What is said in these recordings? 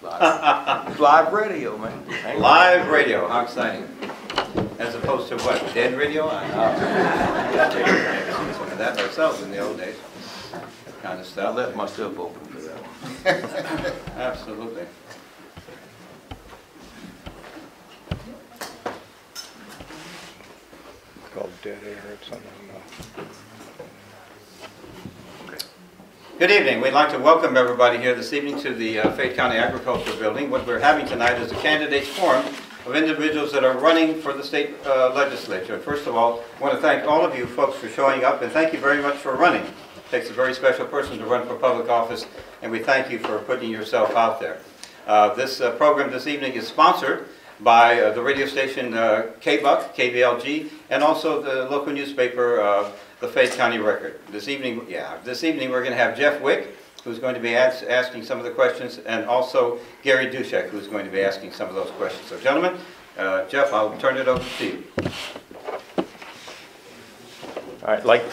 Live radio, man. Live radio, how exciting. As opposed to what, dead radio? I some of that ourselves in the old days. That kind of I stuff. left myself open for that one. Absolutely. It's called dead air or something. Good evening. We'd like to welcome everybody here this evening to the Fayette County Agricultural Building. What we're having tonight is a candidates forum of individuals that are running for the state legislature. First of all, I want to thank all of you folks for showing up, and thank you very much for running. It takes a very special person to run for public office, and we thank you for putting yourself out there. This program this evening is sponsored by the radio station KBUC, KBLG, and also the local newspaper, the Fayette County Record. This evening we're going to have Jeff Wick, who's going to be asking some of the questions, and also Gary Dushek, who's going to be asking some of those questions. So gentlemen, Jeff, I'll turn it over to you. All right, like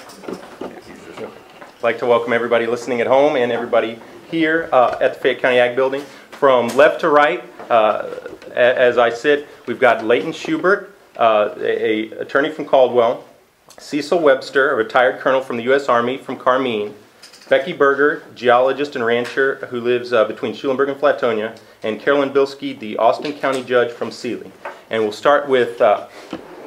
to welcome everybody listening at home and everybody here at the Fayette County Ag Building. From left to right, as I sit, we've got Leighton Schubert, a attorney from Caldwell, Cecil Webster, a retired colonel from the U.S. Army from Carmine, Becky Berger, geologist and rancher who lives between Schulenburg and Flatonia, and Carolyn Cerny-Bilski, the Austin County judge from Sealy. And we'll start with,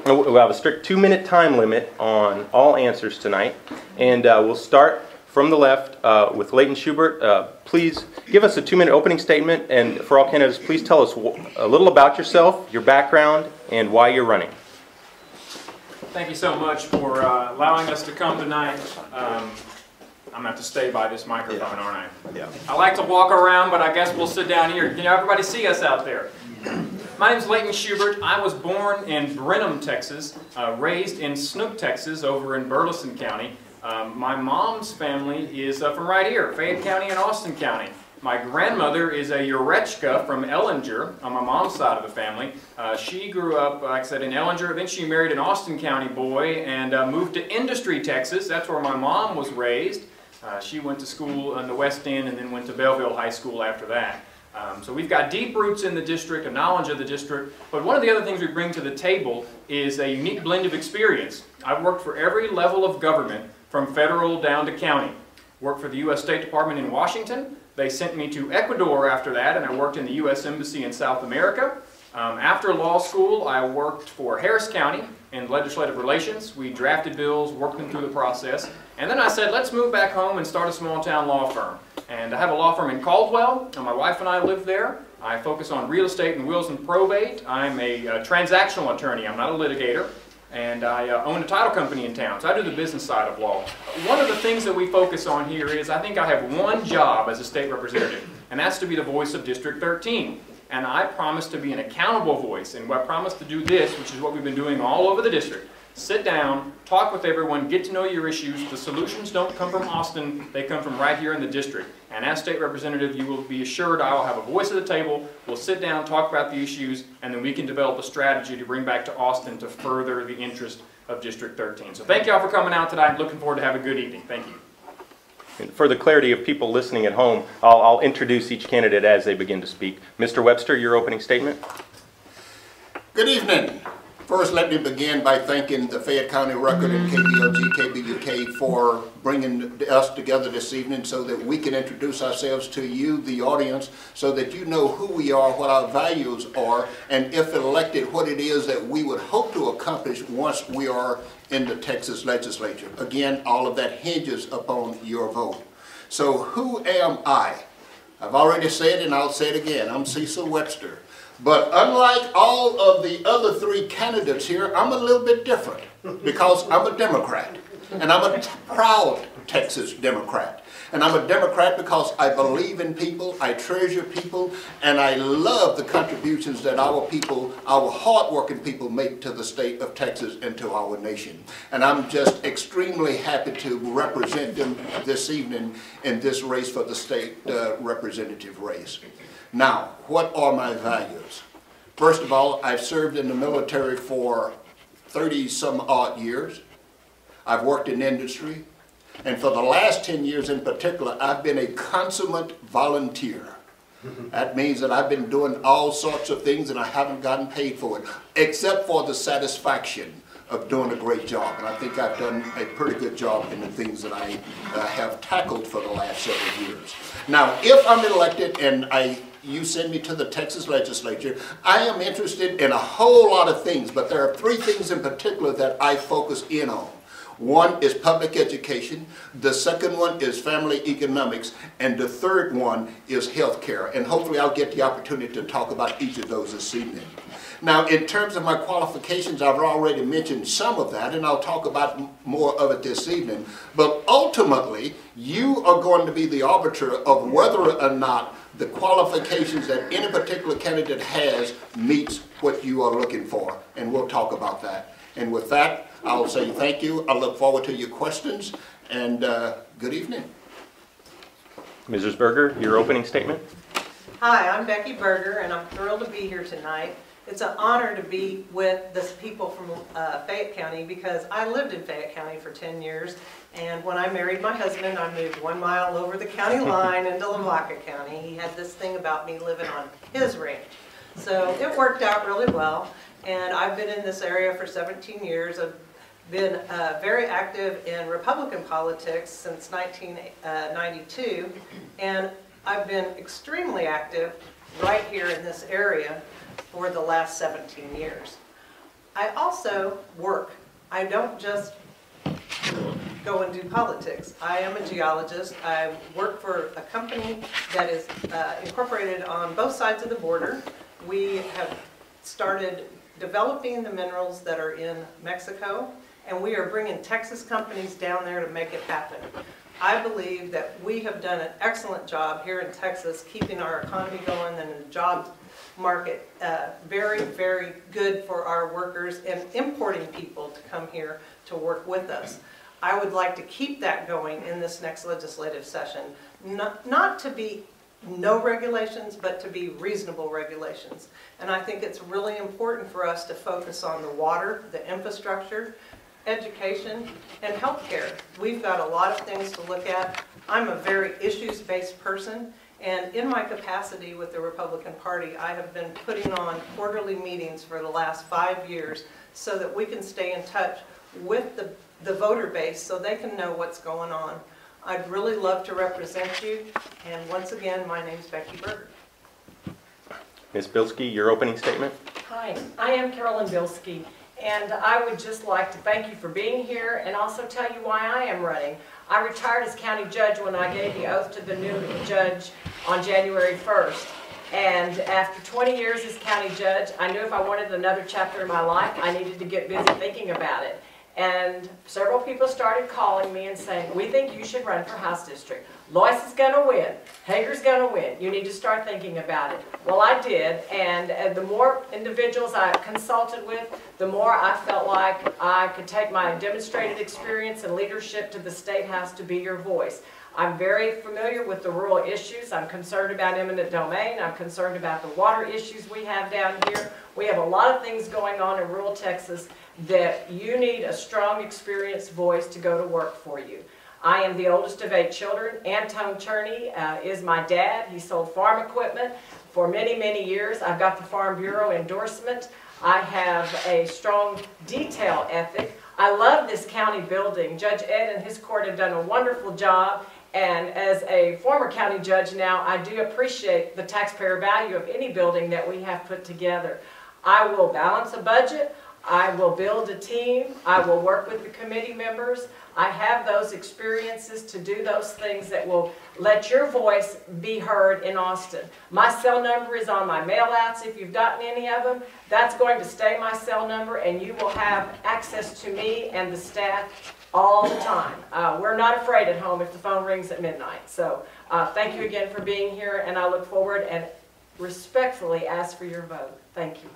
we'll have a strict 2-minute time limit on all answers tonight. And we'll start from the left with Leighton Schubert. Please give us a 2-minute opening statement, and for all candidates, please tell us a little about yourself, your background, and why you're running. Thank you so much for allowing us to come tonight. I'm going to have to stay by this microphone, aren't I? Yeah. I like to walk around, but I guess we'll sit down here. Can everybody see us out there? My name is Leighton Schubert. I was born in Brenham, Texas, raised in Snook, Texas, over in Burleson County. My mom's family is from right here, Fayette County and Austin County. My grandmother is a Urechka from Ellinger on my mom's side of the family. She grew up, like I said, in Ellinger. Then she married an Austin County boy and moved to Industry, Texas. That's where my mom was raised. She went to school in the West End and then went to Belleville High School after that. So we've got deep roots in the district, a knowledge of the district, but one of the other things we bring to the table is a unique blend of experience. I've worked for every level of government, from federal down to county. Worked for the U.S. State Department in Washington. They sent me to Ecuador after that, and I worked in the U.S. Embassy in South America. After law school, I worked for Harris County in legislative relations. We drafted bills, worked them through the process. And then I said, let's move back home and start a small town law firm. And I have a law firm in Caldwell, and my wife and I live there. I focus on real estate and wills and probate. I'm a transactional attorney. I'm not a litigator. And I own a title company in town, so I do the business side of law. One of the things that we focus on here is I think I have one job as a state representative, and that's to be the voice of District 13. And I promise to be an accountable voice, and I promise to do this, which is what we've been doing all over the district. Sit down, talk with everyone, get to know your issues. The solutions don't come from Austin, they come from right here in the district. And as state representative, you will be assured I will have a voice at the table. We'll sit down, talk about the issues, and then we can develop a strategy to bring back to Austin to further the interest of District 13. So thank you all for coming out tonight. Looking forward to have a good evening. Thank you. And for the clarity of people listening at home, I'll introduce each candidate as they begin to speak. Mr. Webster, your opening statement. Good evening. First, let me begin by thanking the Fayette County Record and KBLG, KBUK for bringing us together this evening so that we can introduce ourselves to you, the audience, so that you know who we are, what our values are, and if elected, what it is that we would hope to accomplish once we are in the Texas legislature. Again, all of that hinges upon your vote. So who am I? I've already said, and I'll say it again, I'm Cecil Webster. But unlike all of the other three candidates here, I'm a little bit different because I'm a Democrat. And I'm a proud Texas Democrat. And I'm a Democrat because I believe in people, I treasure people, and I love the contributions that our people, our hardworking people make to the state of Texas and to our nation. And I'm just extremely happy to represent them this evening in this race for the state representative race. Now, what are my values? First of all, I've served in the military for 30-some-odd years. I've worked in industry. And for the last 10 years in particular, I've been a consummate volunteer. That means that I've been doing all sorts of things and I haven't gotten paid for it, except for the satisfaction of doing a great job. And I think I've done a pretty good job in the things that I have tackled for the last several years. Now, if I'm elected and you send me to the Texas legislature, I am interested in a whole lot of things, but there are 3 things in particular that I focus in on. One is public education, the second one is family economics, and the third one is health care. And hopefully I'll get the opportunity to talk about each of those this evening. Now, in terms of my qualifications, I've already mentioned some of that, and I'll talk about more of it this evening. But ultimately, you are going to be the arbiter of whether or not the qualifications that any particular candidate has meets what you are looking for, and we'll talk about that. And with that, I'll say thank you. I look forward to your questions, and good evening. Mrs. Berger, your opening statement. Hi, I'm Becky Berger, and I'm thrilled to be here tonight. It's an honor to be with the people from Fayette County because I lived in Fayette County for 10 years, and when I married my husband, I moved 1 mile over the county line into Lavaca County. He had this thing about me living on his ranch. So it worked out really well, and I've been in this area for 17 years. I've been very active in Republican politics since 1992, and I've been extremely active right here in this area for the last 17 years. I also work. I don't just go and do politics. I am a geologist. I work for a company that is incorporated on both sides of the border. We have started developing the minerals that are in Mexico, and we are bringing Texas companies down there to make it happen. I believe that we have done an excellent job here in Texas keeping our economy going and the job market very, very good for our workers and importing people to come here to work with us. I would like to keep that going in this next legislative session, not to be no regulations, but to be reasonable regulations. And I think it's really important for us to focus on the water, the infrastructure, education, and healthcare. We've got a lot of things to look at. I'm a very issues-based person, and in my capacity with the Republican Party, I have been putting on quarterly meetings for the last 5 years so that we can stay in touch with the voter base so they can know what's going on. I'd really love to represent you, and once again, my name's Becky Berger. Ms. Bilski, your opening statement. Hi, I am Carolyn Cerny-Bilski, and I would just like to thank you for being here and also tell you why I am running. I retired as county judge when I gave the oath to the new judge on January 1st. And after 20 years as county judge, I knew if I wanted another chapter in my life, I needed to get busy thinking about it. And several people started calling me and saying, we think you should run for House District. Lois is going to win. Hager's going to win. You need to start thinking about it. Well, I did, and the more individuals I consulted with, the more I felt like I could take my demonstrated experience and leadership to the State House to be your voice. I'm very familiar with the rural issues. I'm concerned about eminent domain. I'm concerned about the water issues we have down here. We have a lot of things going on in rural Texas that you need a strong, experienced voice to go to work for you. I am the oldest of 8 children. Antone Cerny is my dad. He sold farm equipment for many, many years. I've got the Farm Bureau endorsement. I have a strong detail ethic. I love this county building. Judge Ed and his court have done a wonderful job. And as a former county judge now, I do appreciate the taxpayer value of any building that we have put together. I will balance a budget. I will build a team. I will work with the committee members. I have those experiences to do those things that will let your voice be heard in Austin. My cell number is on my mail-outs if you've gotten any of them. That's going to stay my cell number, and you will have access to me and the staff all the time. We're not afraid at home if the phone rings at midnight. So thank you again for being here, and I look forward and respectfully ask for your vote. Thank you.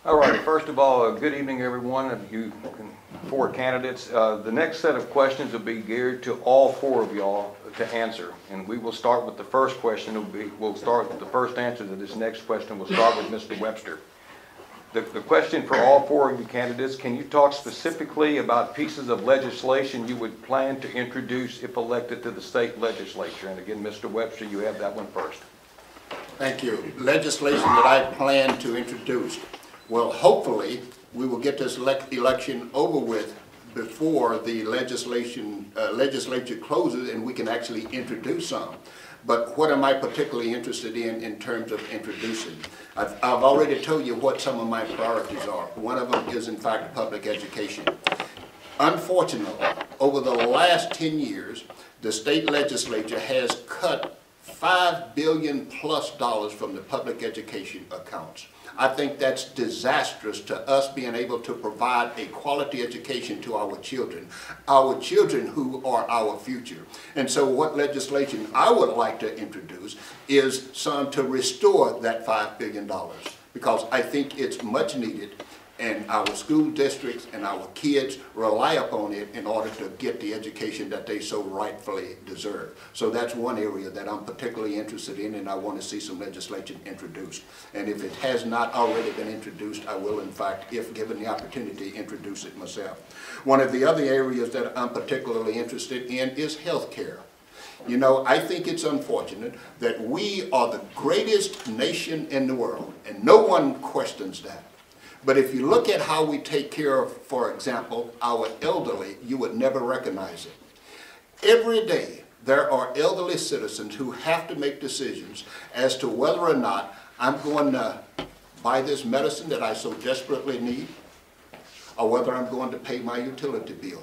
All right, first of all, good evening everyone of you 4 candidates. The next set of questions will be geared to all 4 of y'all to answer. And we will start with the first question. We'll start with the first answer to this next question. We'll start with Mr. Webster. The question for all four of you candidates, can you talk specifically about pieces of legislation you would plan to introduce if elected to the state legislature? And again, Mr. Webster, you have that one first. Thank you. Legislation that I plan to introduce. Well, hopefully, we will get this election over with before the legislature closes and we can actually introduce some. But what am I particularly interested in terms of introducing? I've already told you what some of my priorities are. One of them is, in fact, public education. Unfortunately, over the last 10 years, the state legislature has cut $5 billion plus from the public education accounts. I think that's disastrous to us being able to provide a quality education to our children who are our future. And so what legislation I would like to introduce is some to restore that $5 billion, because I think it's much needed, and our school districts and our kids rely upon it in order to get the education that they so rightfully deserve. So that's one area that I'm particularly interested in, and I want to see some legislation introduced. And if it has not already been introduced, I will, in fact, if given the opportunity, introduce it myself. One of the other areas that I'm particularly interested in is health care. You know, I think it's unfortunate that we are the greatest nation in the world, and no one questions that. But if you look at how we take care of, for example, our elderly, you would never recognize it. Every day, there are elderly citizens who have to make decisions as to whether or not I'm going to buy this medicine that I so desperately need, or whether I'm going to pay my utility bill.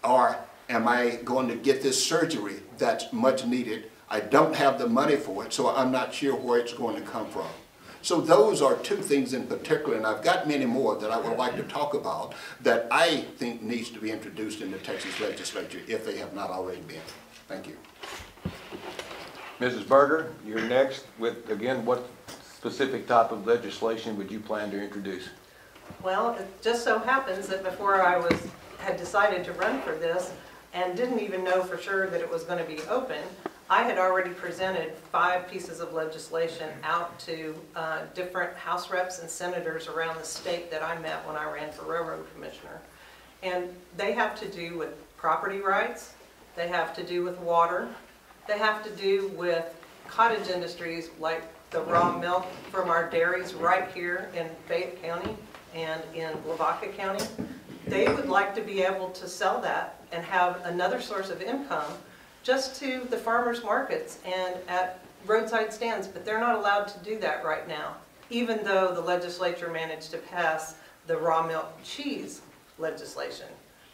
Or am I going to get this surgery that's much needed? I don't have the money for it, so I'm not sure where it's going to come from. So those are two things in particular, and I've got many more that I would like to talk about that I think needs to be introduced in the Texas legislature if they have not already been. Thank you. Mrs. Berger, you're next with, again, what specific type of legislation would you plan to introduce? Well, it just so happens that before I had decided to run for this and didn't even know for sure that it was going to be open, I had already presented 5 pieces of legislation out to different House reps and senators around the state that I met when I ran for railroad commissioner. And they have to do with property rights, they have to do with water, they have to do with cottage industries like the raw milk from our dairies right here in Fayette County and in Lavaca County. They would like to be able to sell that and have another source of income just to the farmers markets and at roadside stands, but they're not allowed to do that right now, even though the legislature managed to pass the raw milk cheese legislation,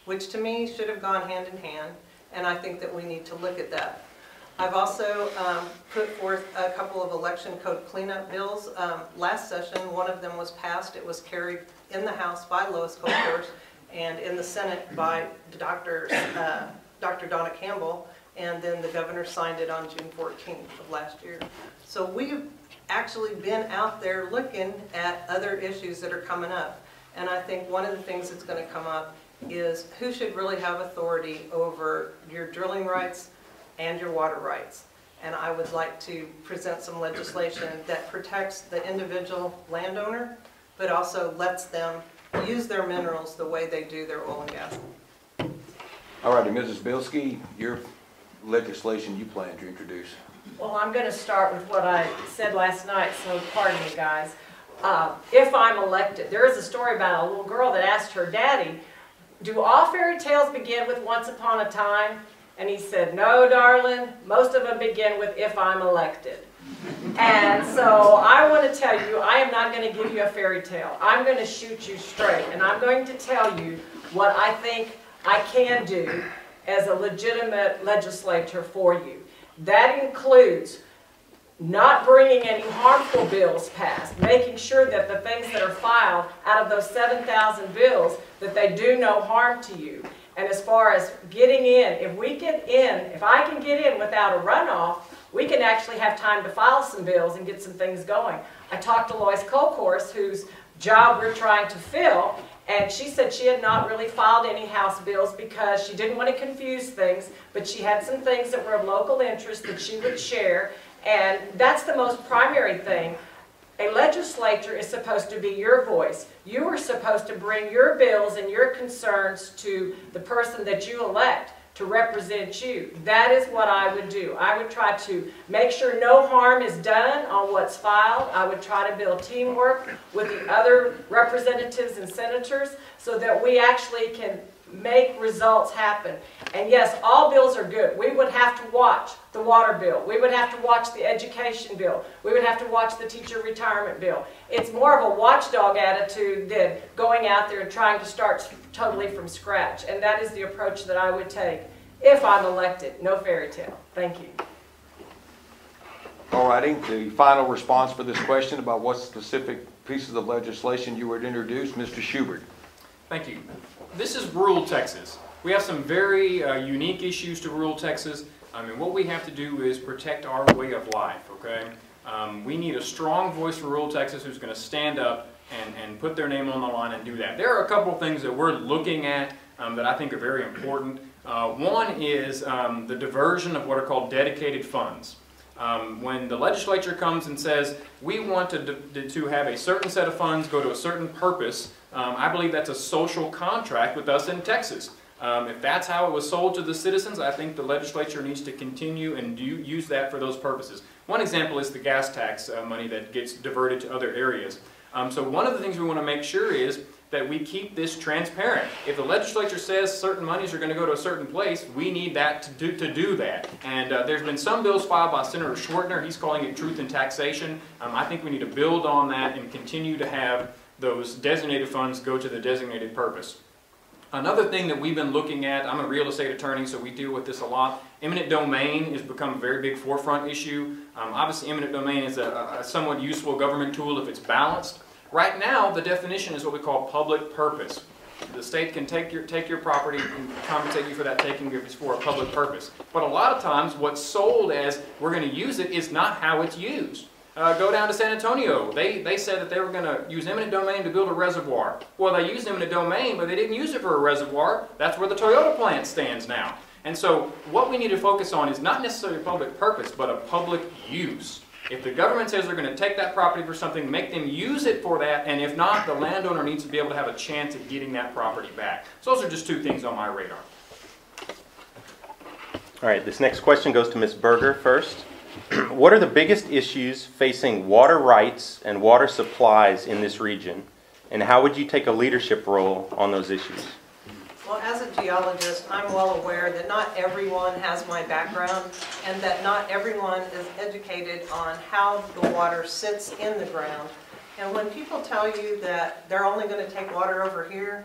which to me should have gone hand in hand, and I think that we need to look at that. I've also put forth a couple of election code cleanup bills. Last session, one of them was passed. It was carried in the House by Lois Colcourse and in the Senate by Dr. Donna Campbell, and then the governor signed it on June 14th of last year. So we've actually been out there looking at other issues that are coming up. And I think one of the things that's going to come up is who should really have authority over your drilling rights and your water rights. And I would like to present some legislation that protects the individual landowner, but also lets them use their minerals the way they do their oil and gas. All righty, Mrs. Bilski, your legislation you plan to introduce. Well, I'm going to start with what I said last night, so pardon me, guys. If I'm elected, there is a story about a little girl that asked her daddy, do all fairy tales begin with once upon a time? And he said, no, darling, most of them begin with if I'm elected. And so I want to tell you, I am not going to give you a fairy tale. I'm going to shoot you straight, and I'm going to tell you what I think I can do as a legitimate legislator for you. That includes not bringing any harmful bills passed, making sure that the things that are filed out of those 7,000 bills, that they do no harm to you. And as far as getting in, if I can get in without a runoff, we can actually have time to file some bills and get some things going. I talked to Lois Colcourse, whose job we're trying to fill, and she said she had not really filed any House bills because she didn't want to confuse things, but she had some things that were of local interest that she would share, and that's the most primary thing. A legislature is supposed to be your voice. You are supposed to bring your bills and your concerns to the person that you elect to represent you. That is what I would do. I would try to make sure no harm is done on what's filed. I would try to build teamwork with the other representatives and senators so that we actually can make results happen. And yes, all bills are good. We would have to watch the water bill. We would have to watch the education bill. We would have to watch the teacher retirement bill. It's more of a watchdog attitude than going out there and trying to start totally from scratch. And that is the approach that I would take if I'm elected. No fairy tale. Thank you. All righty, the final response for this question about what specific pieces of legislation you would introduce, Mr. Schubert. Thank you. This is rural Texas. We have some very unique issues to rural Texas. I mean, what we have to do is protect our way of life, okay? We need a strong voice for rural Texas who's going to stand up and put their name on the line and do that. There are a couple of things that we're looking at that I think are very important. One is the diversion of what are called dedicated funds. When the legislature comes and says, we want to have a certain set of funds go to a certain purpose, I believe that's a social contract with us in Texas. If that's how it was sold to the citizens, I think the legislature needs to continue and use that for those purposes. One example is the gas tax money that gets diverted to other areas. So one of the things we want to make sure is that we keep this transparent. If the legislature says certain monies are going to go to a certain place, we need that to do that. And there's been some bills filed by Senator Schwartner. He's calling it truth in taxation. I think we need to build on that and continue to have those designated funds go to the designated purpose. Another thing that we've been looking at, I'm a real estate attorney, so we deal with this a lot. Eminent domain has become a very big forefront issue. Obviously, eminent domain is a somewhat useful government tool if it's balanced. Right now, the definition is what we call public purpose. The state can take your property and compensate you for that taking if it's for a public purpose. But a lot of times, what's sold as we're going to use it is not how it's used. Go down to San Antonio. They said that they were going to use eminent domain to build a reservoir. Well, they used eminent domain, but they didn't use it for a reservoir. That's where the Toyota plant stands now. And so what we need to focus on is not necessarily public purpose, but a public use. If the government says they're going to take that property for something, make them use it for that, and if not, the landowner needs to be able to have a chance at getting that property back. So those are just two things on my radar. All right, this next question goes to Ms. Berger first. What are the biggest issues facing water rights and water supplies in this region, and how would you take a leadership role on those issues? Well, as a geologist, I'm well aware that not everyone has my background and that not everyone is educated on how the water sits in the ground. And when people tell you that they're only going to take water over here,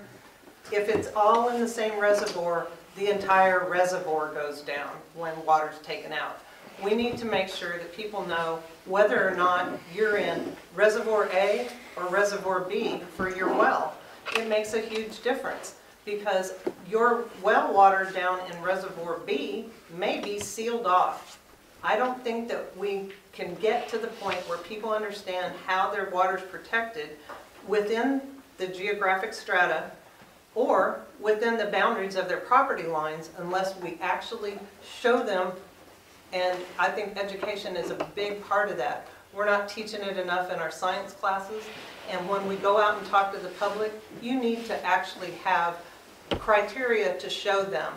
if it's all in the same reservoir, the entire reservoir goes down when water's taken out. We need to make sure that people know whether or not you're in Reservoir A or Reservoir B for your well. It makes a huge difference because your well water down in Reservoir B may be sealed off. I don't think that we can get to the point where people understand how their water is protected within the geographic strata or within the boundaries of their property lines unless we actually show them. And I think education is a big part of that. We're not teaching it enough in our science classes. And when we go out and talk to the public, you need to actually have criteria to show them.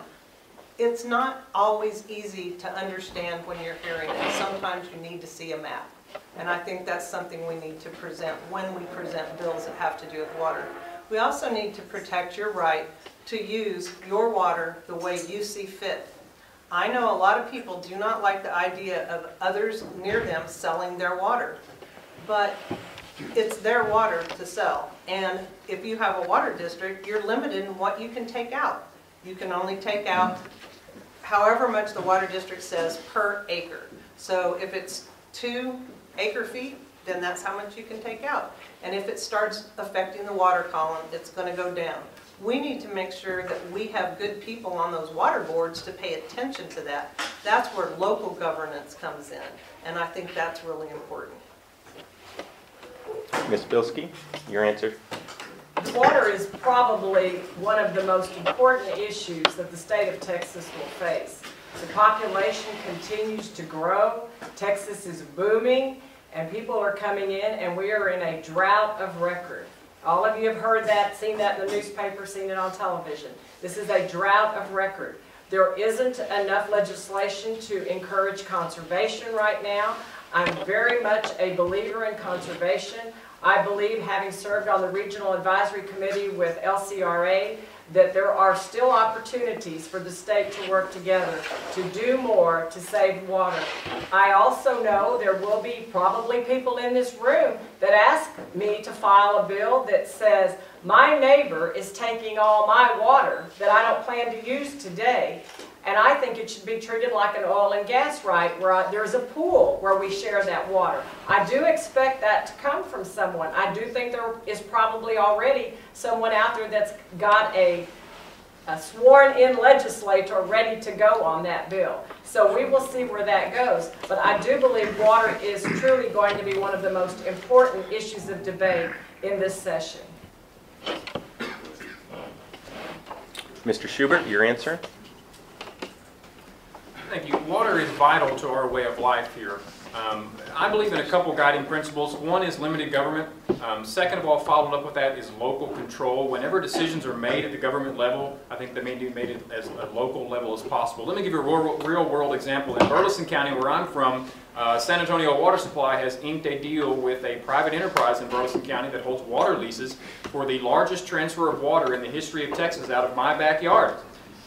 It's not always easy to understand when you're hearing it. Sometimes you need to see a map. And I think that's something we need to present when we present bills that have to do with water. We also need to protect your right to use your water the way you see fit. I know a lot of people do not like the idea of others near them selling their water, but it's their water to sell. And if you have a water district, you're limited in what you can take out. You can only take out however much the water district says per acre. So if it's 2 acre-feet, then that's how much you can take out. And if it starts affecting the water column, it's going to go down. We need to make sure that we have good people on those water boards to pay attention to that. That's where local governance comes in, and I think that's really important. Ms. Bilski, your answer. Water is probably one of the most important issues that the state of Texas will face. The population continues to grow. Texas is booming, and people are coming in, and we are in a drought of record. All of you have heard that, seen that in the newspaper, seen it on television. This is a drought of record. There isn't enough legislation to encourage conservation right now. I'm very much a believer in conservation. I believe, having served on the Regional Advisory Committee with LCRA, that there are still opportunities for the state to work together to do more to save water. I also know there will be probably people in this room that ask me to file a bill that says, my neighbor is taking all my water that I don't plan to use today, and I think it should be treated like an oil and gas right, where there's a pool where we share that water. I do expect that to come from someone. I do think there is probably already someone out there that's got a sworn-in legislator ready to go on that bill. So we will see where that goes. But I do believe water is truly going to be one of the most important issues of debate in this session. Mr. Schubert, your answer? Thank you. Water is vital to our way of life here. I believe in a couple guiding principles. One is limited government. Second of all, followed up with that is local control. Whenever decisions are made at the government level, I think they may be made at as a local level as possible. Let me give you a real-world example. In Burleson County, where I'm from, San Antonio Water Supply has inked a deal with a private enterprise in Burleson County that holds water leases for the largest transfer of water in the history of Texas out of my backyard.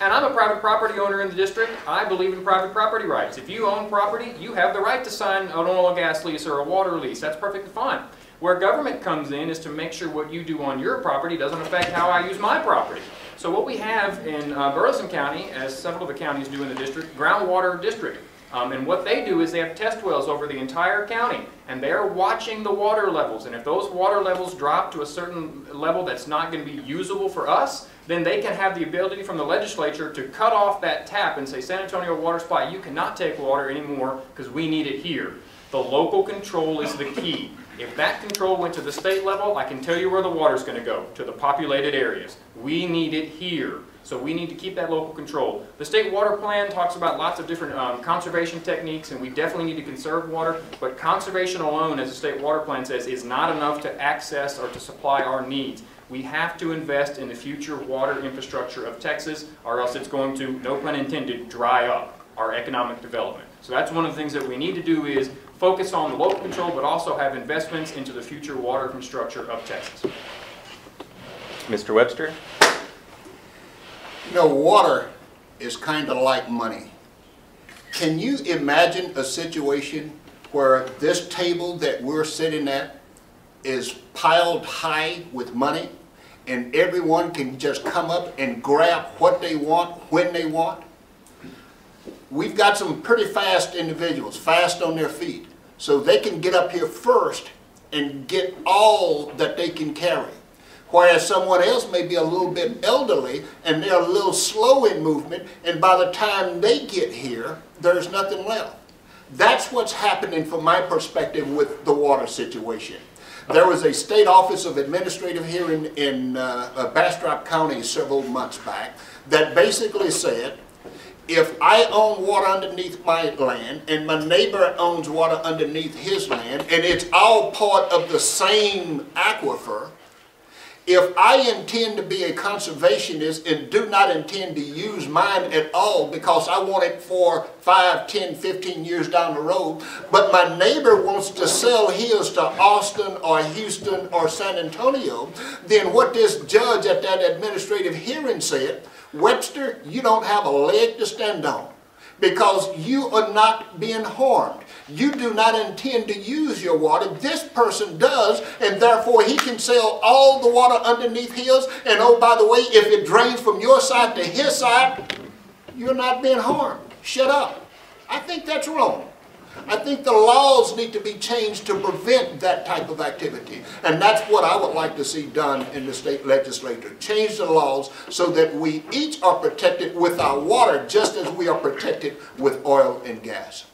And I'm a private property owner in the district. I believe in private property rights. If you own property, you have the right to sign an oil and gas lease or a water lease. That's perfectly fine. Where government comes in is to make sure what you do on your property doesn't affect how I use my property. So what we have in Burleson County, as several of the counties do in the district, groundwater district. And what they do is they have test wells over the entire county, and they're watching the water levels. And if those water levels drop to a certain level that's not going to be usable for us, then they can have the ability from the legislature to cut off that tap and say, San Antonio Water Supply, you cannot take water anymore because we need it here. The local control is the key. If that control went to the state level, I can tell you where the water's going to go, to the populated areas. We need it here. So we need to keep that local control. The state water plan talks about lots of different conservation techniques, and we definitely need to conserve water, but conservation alone, as the state water plan says, is not enough to access or to supply our needs. We have to invest in the future water infrastructure of Texas, or else it's going to, no pun intended, dry up our economic development. So that's one of the things that we need to do is focus on the local control, but also have investments into the future water infrastructure of Texas. Mr. Webster? You know, water is kind of like money. Can you imagine a situation where this table that we're sitting at is piled high with money, and everyone can just come up and grab what they want when they want? We've got some pretty fast individuals, fast on their feet, so they can get up here first and get all that they can carry. Whereas someone else may be a little bit elderly and they're a little slow in movement, and by the time they get here, there's nothing left. That's what's happening from my perspective with the water situation. There was a state office of administrative here in Bastrop County several months back that basically said, if I own water underneath my land and my neighbor owns water underneath his land, and it's all part of the same aquifer, if I intend to be a conservationist and do not intend to use mine at all because I want it for 5, 10, 15 years down the road, but my neighbor wants to sell his to Austin or Houston or San Antonio, then what this judge at that administrative hearing said, Webster, you don't have a leg to stand on because you are not being harmed. You do not intend to use your water. This person does, and therefore he can sell all the water underneath his, and oh, by the way, if it drains from your side to his side, you're not being harmed. Shut up. I think that's wrong. I think the laws need to be changed to prevent that type of activity. And that's what I would like to see done in the state legislature. Change the laws so that we each are protected with our water just as we are protected with oil and gas.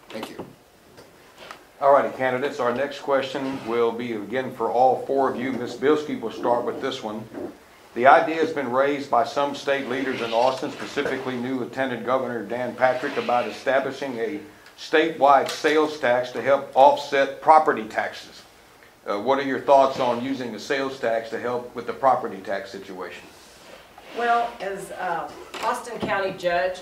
Thank you. All righty, candidates, our next question will be again for all four of you. Ms. Bilski will start with this one. The idea has been raised by some state leaders in Austin, specifically new Lieutenant Governor Dan Patrick, about establishing a statewide sales tax to help offset property taxes. What are your thoughts on using the sales tax to help with the property tax situation? Well, as Austin County Judge,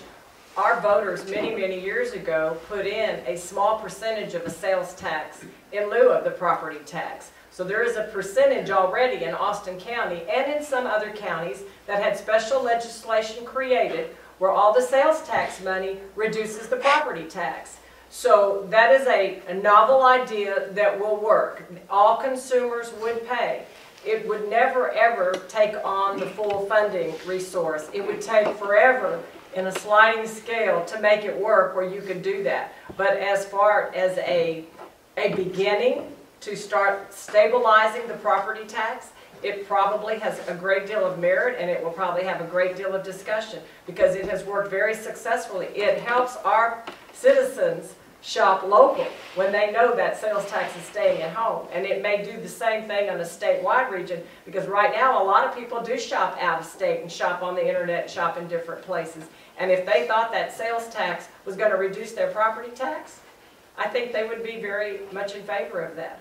our voters many, many years ago put in a small percentage of a sales tax in lieu of the property tax. So there is a percentage already in Austin County and in some other counties that had special legislation created where all the sales tax money reduces the property tax. So that is a novel idea that will work. All consumers would pay. It would never ever take on the full funding resource. It would take forever in a sliding scale to make it work where you could do that. But as far as a beginning to start stabilizing the property tax, it probably has a great deal of merit, and it will probably have a great deal of discussion because it has worked very successfully. It helps our citizens shop local when they know that sales tax is staying at home. And it may do the same thing on a statewide region because right now a lot of people do shop out of state and shop on the internet, shop in different places. And if they thought that sales tax was going to reduce their property tax, I think they would be very much in favor of that.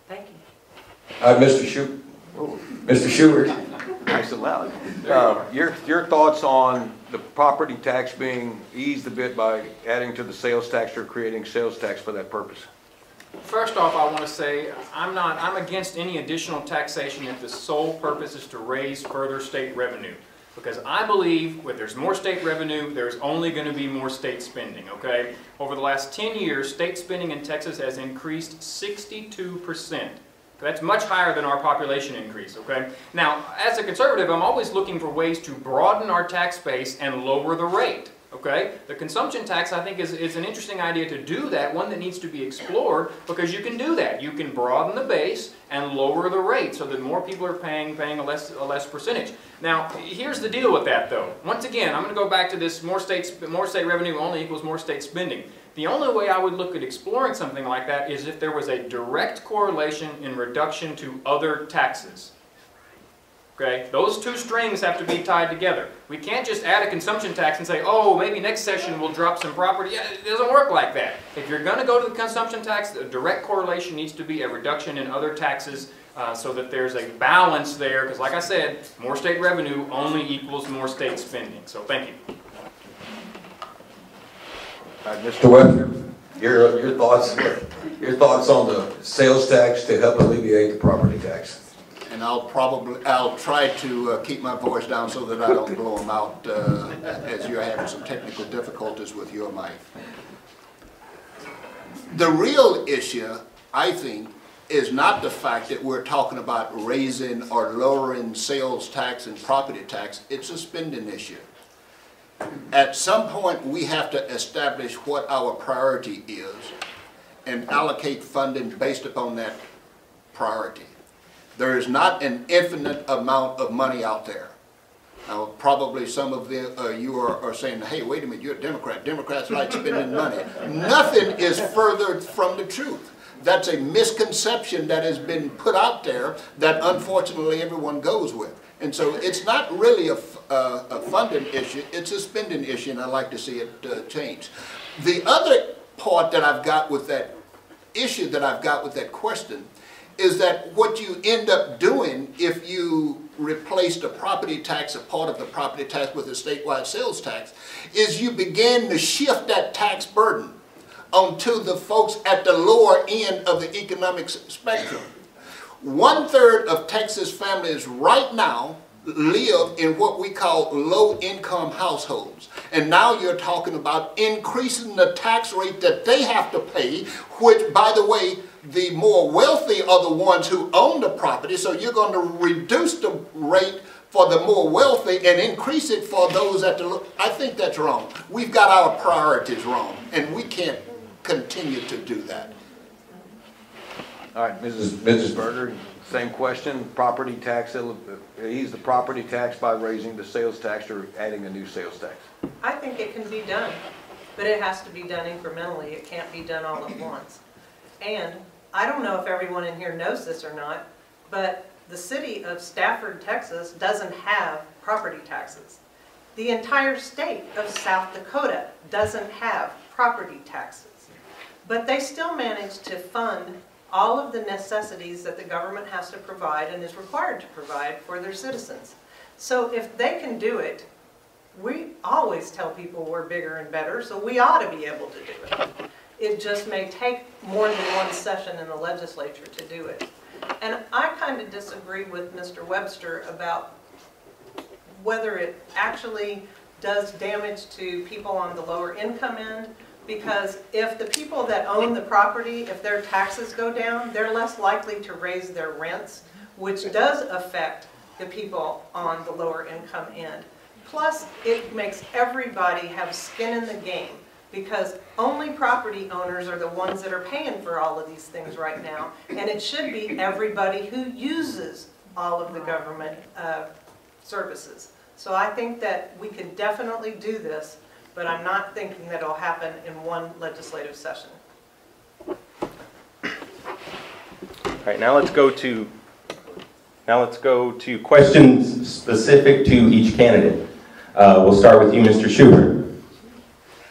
Thank you. Mr. Schubert. Nice and loud. Your thoughts on the property tax being eased a bit by adding to the sales tax or creating sales tax for that purpose? First off, I want to say I'm against any additional taxation if the sole purpose is to raise further state revenue. Because I believe when there's more state revenue, there's only going to be more state spending, okay? Over the last 10 years, state spending in Texas has increased 62%. That's much higher than our population increase, okay? Now, as a conservative, I'm always looking for ways to broaden our tax base and lower the rate, okay? The consumption tax, I think, is an interesting idea to do that, one that needs to be explored, because you can do that. You can broaden the base and lower the rate so that more people are paying a less percentage. Now, here's the deal with that, though. Once again, I'm going to go back to this more state revenue only equals more state spending. The only way I would look at exploring something like that is if there was a direct correlation in reduction to other taxes. Okay? Those two strings have to be tied together. We can't just add a consumption tax and say, oh, maybe next session we'll drop some property. Yeah, it doesn't work like that. If you're going to go to the consumption tax, the direct correlation needs to be a reduction in other taxes so that there's a balance there. Because like I said, more state revenue only equals more state spending. So thank you. Mr. Webster, your thoughts on the sales tax to help alleviate the property tax? And I'll try to keep my voice down so that I don't blow them out as you're having some technical difficulties with your mic. The real issue, I think, is not the fact that we're talking about raising or lowering sales tax and property tax. It's a spending issue. At some point, we have to establish what our priority is and allocate funding based upon that priority. There is not an infinite amount of money out there. Now, probably some of you are saying, hey, wait a minute, you're a Democrat. Democrats like spending money. Nothing is further from the truth. That's a misconception that has been put out there that unfortunately everyone goes with. And so it's not really a funding issue, it's a spending issue, and I'd like to see it change. The other part that I've got with that issue, that I've got with that question, is that what you end up doing if you replace the property tax, a part of the property tax, with a statewide sales tax, is you begin to shift that tax burden onto the folks at the lower end of the economic spectrum. 1/3 of Texas families right now live in what we call low-income households. And now you're talking about increasing the tax rate that they have to pay, which, by the way, the more wealthy are the ones who own the property, so you're going to reduce the rate for the more wealthy and increase it for those at the low. I think that's wrong. We've got our priorities wrong, and we can't continue to do that. All right, Mrs. Berger, same question. Property tax, ease the property tax by raising the sales tax or adding a new sales tax? I think it can be done, but it has to be done incrementally. It can't be done all at once. And I don't know if everyone in here knows this or not, but the city of Stafford, Texas doesn't have property taxes. The entire state of South Dakota doesn't have property taxes. but they still manage to fund all of the necessities that the government has to provide and is required to provide for their citizens. So if they can do it, we always tell people we're bigger and better, so we ought to be able to do it. It just may take more than one session in the legislature to do it. And I kind of disagree with Mr. Webster about whether it actually does damage to people on the lower income end, because if the people that own the property, if their taxes go down, they're less likely to raise their rents, which does affect the people on the lower income end. Plus, it makes everybody have skin in the game, because only property owners are the ones that are paying for all of these things right now, and it should be everybody who uses all of the government services. So I think that we can definitely do this, but I'm not thinking that it'll happen in one legislative session. All right, now let's go to questions specific to each candidate. We'll start with you, Mr. Schubert.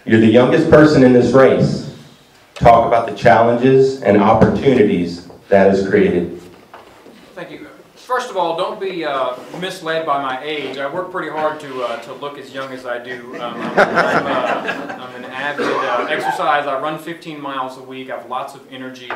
You're the youngest person in this race. Talk about the challenges and opportunities that has created. Thank you. First of all, don't be misled by my age. I work pretty hard to look as young as I do. I'm an avid exercise. I run 15 miles a week. I have lots of energy.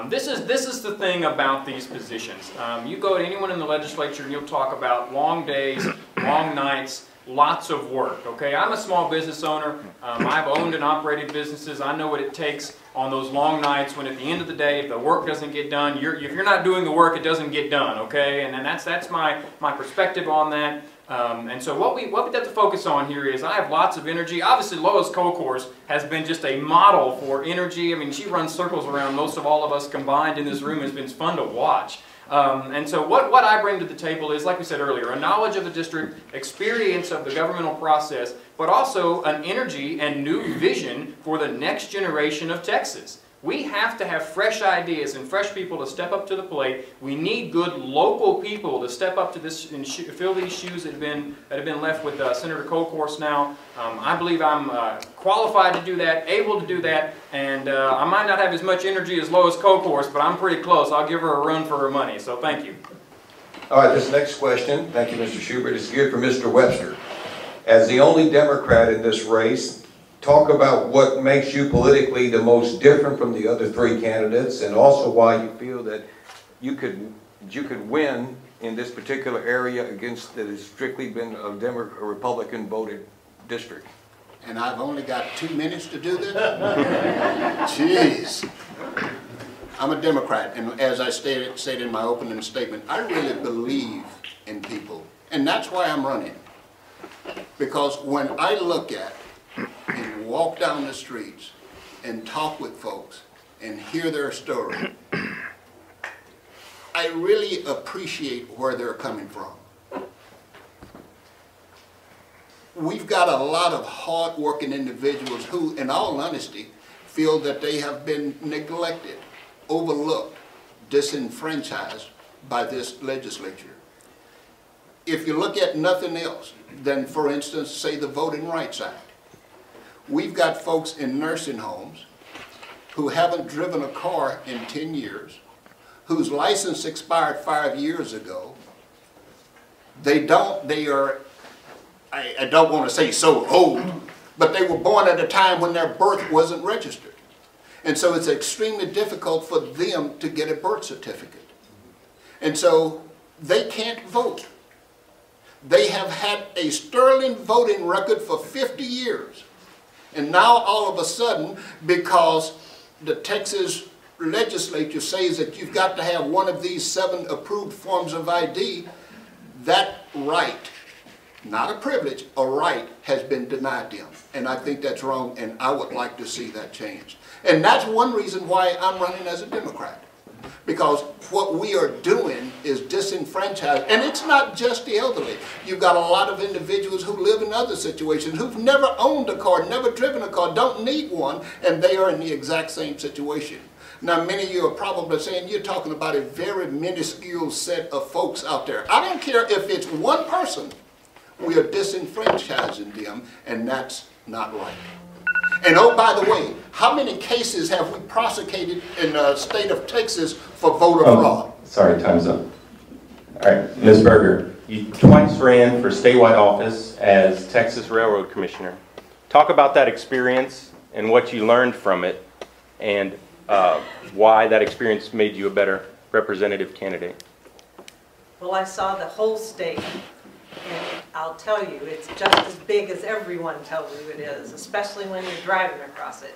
This is the thing about these positions. You go to anyone in the legislature and you'll talk about long days, long nights, lots of work. Okay, I'm a small business owner. I've owned and operated businesses. I know what it takes on those long nights when at the end of the day, if the work doesn't get done, if you're not doing the work, it doesn't get done. Okay, and that's my perspective on that. And so what we have to focus on here is I have lots of energy. Obviously, Lois Colcourse has been just a model for energy. I mean, she runs circles around most of all of us combined in this room. It's been fun to watch. And so what I bring to the table is, like we said earlier, a knowledge of the district, experience of the governmental process, but also an energy and new vision for the next generation of Texas. We have to have fresh ideas and fresh people to step up to the plate. We need good local people to step up to this and fill these shoes that have been left with Senator Colcourse now. I believe I'm qualified to do that, able to do that, and I might not have as much energy as Lois Colcourse, but I'm pretty close. I'll give her a run for her money, so thank you. All right, this next question, thank you, Mr. Schubert, is geared for Mr. Webster. As the only Democrat in this race, talk about what makes you politically the most different from the other three candidates, and also why you feel that you could win in this particular area against that has strictly been a Republican voted district. And I've only got 2 minutes to do this? Jeez. I'm a Democrat, and as I stated in my opening statement, I really believe in people, and that's why I'm running. Because when I look at and walk down the streets and talk with folks and hear their story, I really appreciate where they're coming from. We've got a lot of hard-working individuals who, in all honesty, feel that they have been neglected, overlooked, disenfranchised by this legislature. If you look at nothing else, then for instance, say the Voting Rights Act. We've got folks in nursing homes who haven't driven a car in 10 years, whose license expired 5 years ago. I don't want to say so old, but they were born at a time when their birth wasn't registered. And so it's extremely difficult for them to get a birth certificate. And so they can't vote. They have had a sterling voting record for 50 years. And now all of a sudden, because the Texas legislature says that you've got to have one of these 7 approved forms of ID, that right, not a privilege, a right, has been denied them. And I think that's wrong, and I would like to see that changed. And that's one reason why I'm running as a Democrat. Because what we are doing is disenfranchised, and it's not just the elderly. You've got a lot of individuals who live in other situations, who've never owned a car, never driven a car, don't need one, and they are in the exact same situation. Now, many of you are probably saying you're talking about a very minuscule set of folks out there. I don't care if it's one person, we are disenfranchising them, and that's not right. And oh, by the way, how many cases have we prosecuted in the state of Texas for voter fraud? Sorry, time's up. All right, Ms. Berger, you twice ran for statewide office as Texas Railroad Commissioner. Talk about that experience and what you learned from it, and why that experience made you a better representative candidate. Well, I saw the whole state, and I'll tell you, it's just as big as everyone tells you it is, especially when you're driving across it.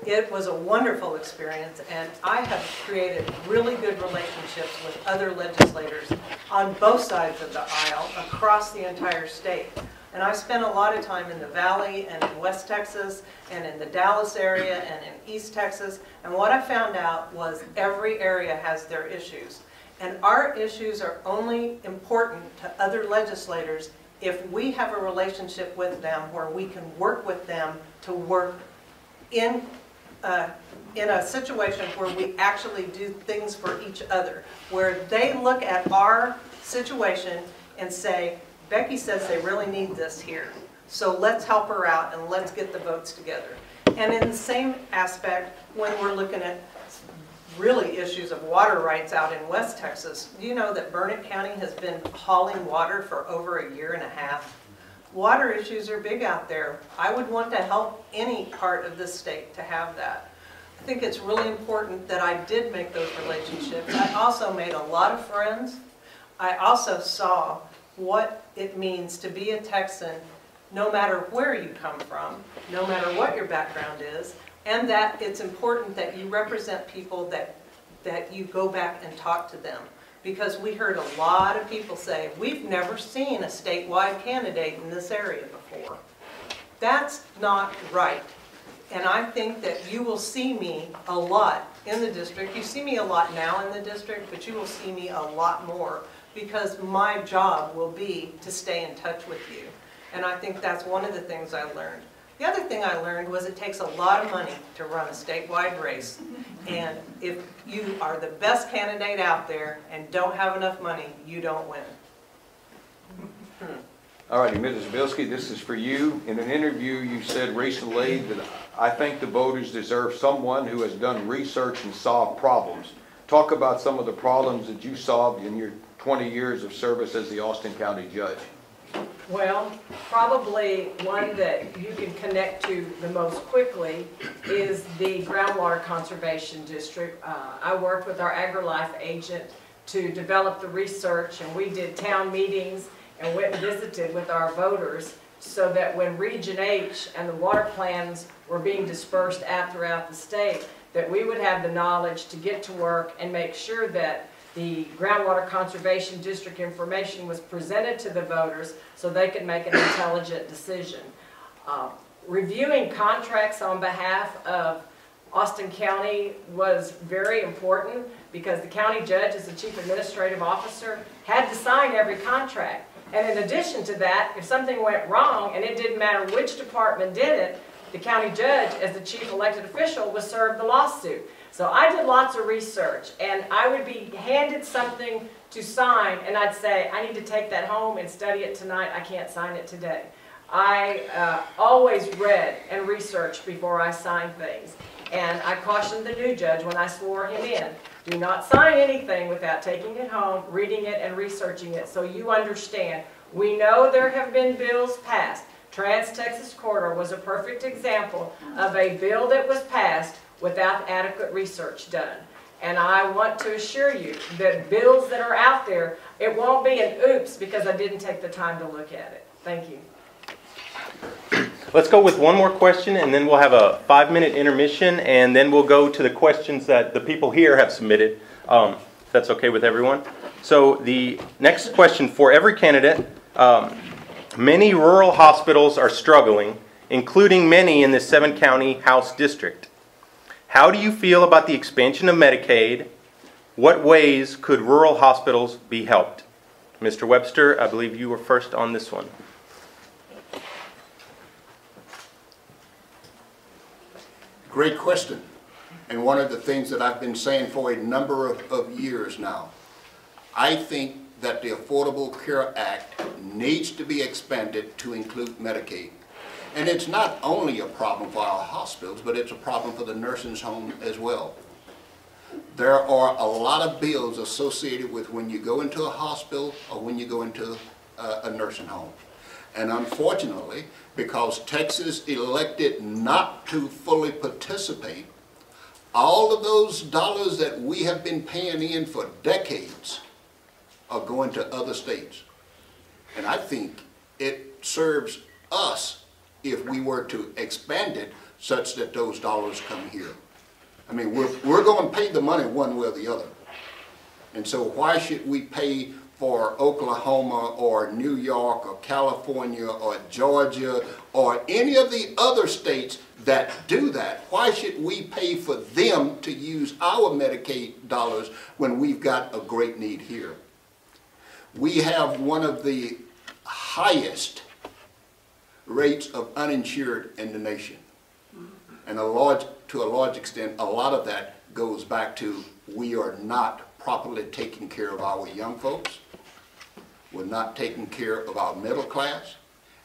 It was a wonderful experience, and I have created really good relationships with other legislators on both sides of the aisle across the entire state. And I spent a lot of time in the Valley and in West Texas and in the Dallas area and in East Texas. And what I found out was every area has their issues. And our issues are only important to other legislators if we have a relationship with them where we can work with them to work in a situation where we actually do things for each other, where they look at our situation and say, Becky says they really need this here, so let's help her out and let's get the votes together. And in the same aspect, when we're looking at really issues of water rights out in West Texas, you know that Burnett County has been hauling water for over a year and a half. Water issues are big out there. I would want to help any part of this state to have that. I think it's really important that I did make those relationships. I also made a lot of friends. I also saw what it means to be a Texan, no matter where you come from, no matter what your background is, and that it's important that you represent people that you go back and talk to them. Because we heard a lot of people say, we've never seen a statewide candidate in this area before. That's not right. And I think that you will see me a lot in the district. You see me a lot now in the district, but you will see me a lot more, because my job will be to stay in touch with you. And I think that's one of the things I learned. The other thing I learned was it takes a lot of money to run a statewide race. And if you are the best candidate out there and don't have enough money, you don't win. All righty, Mrs. Bilski, this is for you. In an interview, you said recently that I think the voters deserve someone who has done research and solved problems. Talk about some of the problems that you solved in your 20 years of service as the Austin County Judge. Well, probably one that you can connect to the most quickly is the Groundwater Conservation District. I worked with our AgriLife agent to develop the research, and we did town meetings and went and visited with our voters so that when Region H and the water plans were being dispersed out throughout the state, that we would have the knowledge to get to work and make sure that the Groundwater Conservation District information was presented to the voters so they could make an intelligent decision. Reviewing contracts on behalf of Austin County was very important because the county judge, as the chief administrative officer, had to sign every contract. And in addition to that, if something went wrong, and it didn't matter which department did it, the county judge, as the chief elected official, was served the lawsuit. So I did lots of research, and I would be handed something to sign, and I'd say, I need to take that home and study it tonight. I can't sign it today. I always read and researched before I signed things. And I cautioned the new judge when I swore him in, do not sign anything without taking it home, reading it, and researching it so you understand. We know there have been bills passed. Trans-Texas Corridor was a perfect example of a bill that was passed without adequate research done. And I want to assure you that bills that are out there, it won't be an oops because I didn't take the time to look at it. Thank you. Let's go with one more question, and then we'll have a 5-minute intermission, and then we'll go to the questions that the people here have submitted, if that's okay with everyone. So the next question for every candidate, many rural hospitals are struggling, including many in the 7-county House District. How do you feel about the expansion of Medicaid? What ways could rural hospitals be helped? Mr. Webster, I believe you were first on this one. Great question. And one of the things that I've been saying for a number of years now, I think that the Affordable Care Act needs to be expanded to include Medicaid. And it's not only a problem for our hospitals, but it's a problem for the nursing home as well. There are a lot of bills associated with when you go into a hospital or when you go into a nursing home. And unfortunately, because Texas elected not to fully participate, all of those dollars that we have been paying in for decades are going to other states. And I think it serves us if we were to expand it such that those dollars come here. I mean, we're going to pay the money one way or the other. And so why should we pay for Oklahoma or New York or California or Georgia or any of the other states that do that? Why should we pay for them to use our Medicaid dollars when we've got a great need here? We have one of the highest rates of uninsured in the nation. And to a large extent, a lot of that goes back to we are not properly taking care of our young folks, we're not taking care of our middle class,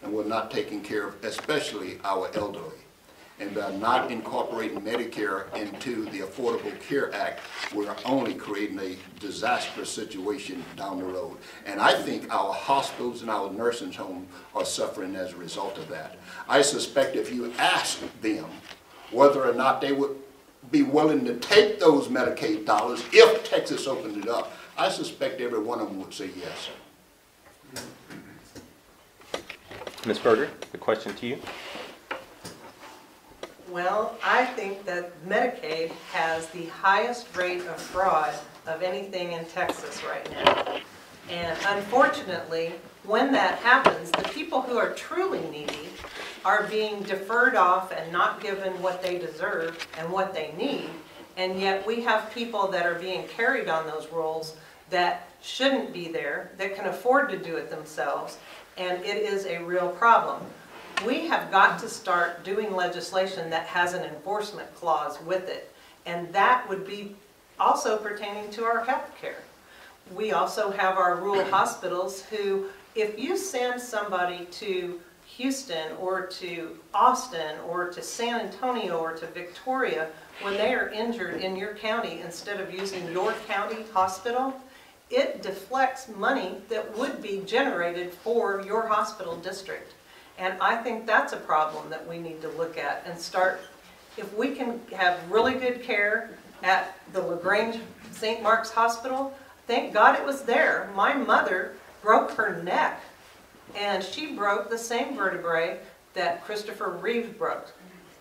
and we're not taking care of especially our elderly. And by not incorporating Medicare into the Affordable Care Act, we're only creating a disastrous situation down the road. And I think our hospitals and our nursing homes are suffering as a result of that. I suspect if you ask them whether or not they would be willing to take those Medicaid dollars if Texas opened it up, I suspect every one of them would say yes. Ms. Berger, the question to you. Well, I think that Medicaid has the highest rate of fraud of anything in Texas right now. And unfortunately, when that happens, the people who are truly needy are being deferred off and not given what they deserve and what they need. And yet we have people that are being carried on those roles that shouldn't be there, that can afford to do it themselves, and it is a real problem. We have got to start doing legislation that has an enforcement clause with it, and that would be also pertaining to our health care. We also have our rural hospitals who, if you send somebody to Houston or to Austin or to San Antonio or to Victoria when they are injured in your county instead of using your county hospital, it deflects money that would be generated for your hospital district. And I think that's a problem that we need to look at and start. If we can have really good care at the Grange St. Mark's Hospital, thank God it was there. My mother broke her neck, and she broke the same vertebrae that Christopher Reeve broke.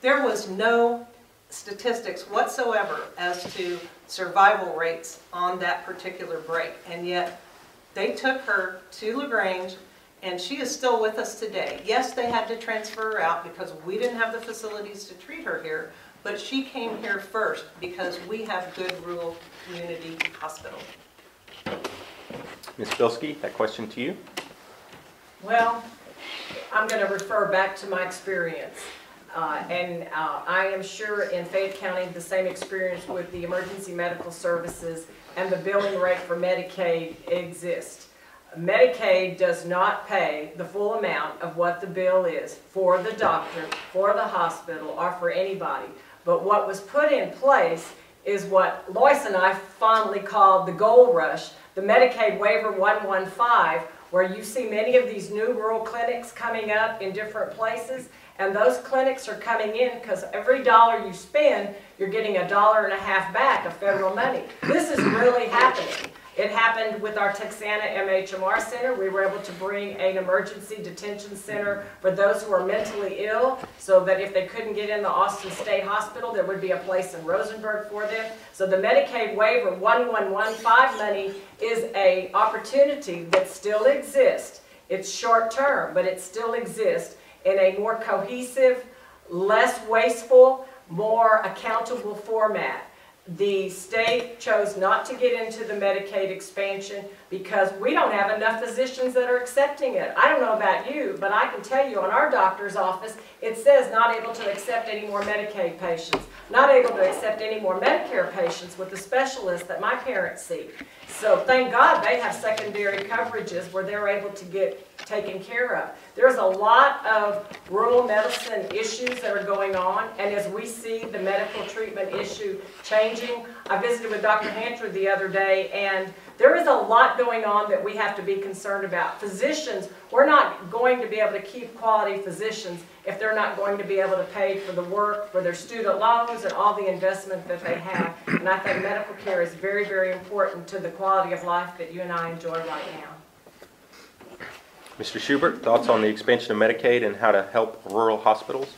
There was no statistics whatsoever as to survival rates on that particular break, and yet they took her to LaGrange, and she is still with us today. Yes, they had to transfer her out because we didn't have the facilities to treat her here, but she came here first because we have good rural community hospital. Ms. Bilski, that question to you. Well, I'm going to refer back to my experience. I am sure in Fayette County the same experience with the emergency medical services and the billing rate for Medicaid exists. Medicaid does not pay the full amount of what the bill is for the doctor, for the hospital, or for anybody. But what was put in place is what Lois and I fondly called the gold rush, the Medicaid Waiver 115, where you see many of these new rural clinics coming up in different places, and those clinics are coming in because every dollar you spend, you're getting $1.50 back of federal money. This is really happening. It happened with our Texana MHMR Center. We were able to bring an emergency detention center for those who are mentally ill so that if they couldn't get in the Austin State Hospital, there would be a place in Rosenberg for them. So the Medicaid Waiver 1115 money is an opportunity that still exists. It's short term, but it still exists in a more cohesive, less wasteful, more accountable format. The state chose not to get into the Medicaid expansion because we don't have enough physicians that are accepting it. I don't know about you, but I can tell you on our doctor's office, it says not able to accept any more Medicaid patients, not able to accept any more Medicare patients with the specialists that my parents see. So thank God they have secondary coverages where they're able to get taken care of. There's a lot of rural medicine issues that are going on, and as we see the medical treatment issue changing, I visited with Dr. Hancher the other day, and there is a lot going on that we have to be concerned about. Physicians, we're not going to be able to keep quality physicians if they're not going to be able to pay for the work, for their student loans, and all the investment that they have. And I think medical care is very, very important to the quality of life that you and I enjoy right now. Mr. Schubert, thoughts on the expansion of Medicaid and how to help rural hospitals?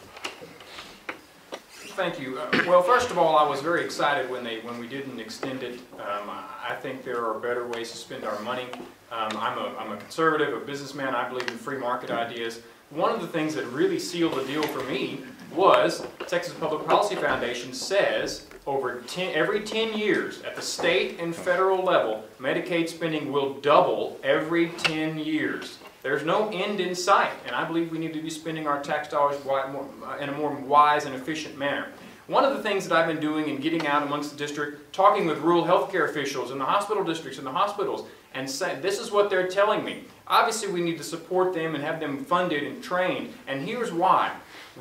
Thank you. Well, first of all, I was very excited when we didn't extend it. I think there are better ways to spend our money. I'm a conservative, a businessman. I believe in free market ideas. One of the things that really sealed the deal for me was Texas Public Policy Foundation says every 10 years at the state and federal level, Medicaid spending will double every 10 years. There's no end in sight, and I believe we need to be spending our tax dollars in a more wise and efficient manner. One of the things that I've been doing in getting out amongst the district, talking with rural healthcare officials in the hospital districts and the hospitals, and saying, this is what they're telling me. Obviously, we need to support them and have them funded and trained, and here's why.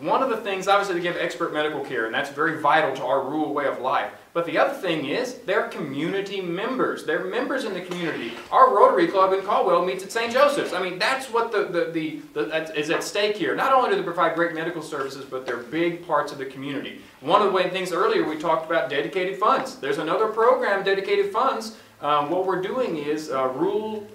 One of the things, obviously, they give expert medical care, and that's very vital to our rural way of life. But the other thing is, they're community members. They're members in the community. Our Rotary Club in Caldwell meets at St. Joseph's. I mean, that's what that is at stake here. Not only do they provide great medical services, but they're big parts of the community. One of the things earlier we talked about dedicated funds. There's another program, dedicated funds. What we're doing is there are rural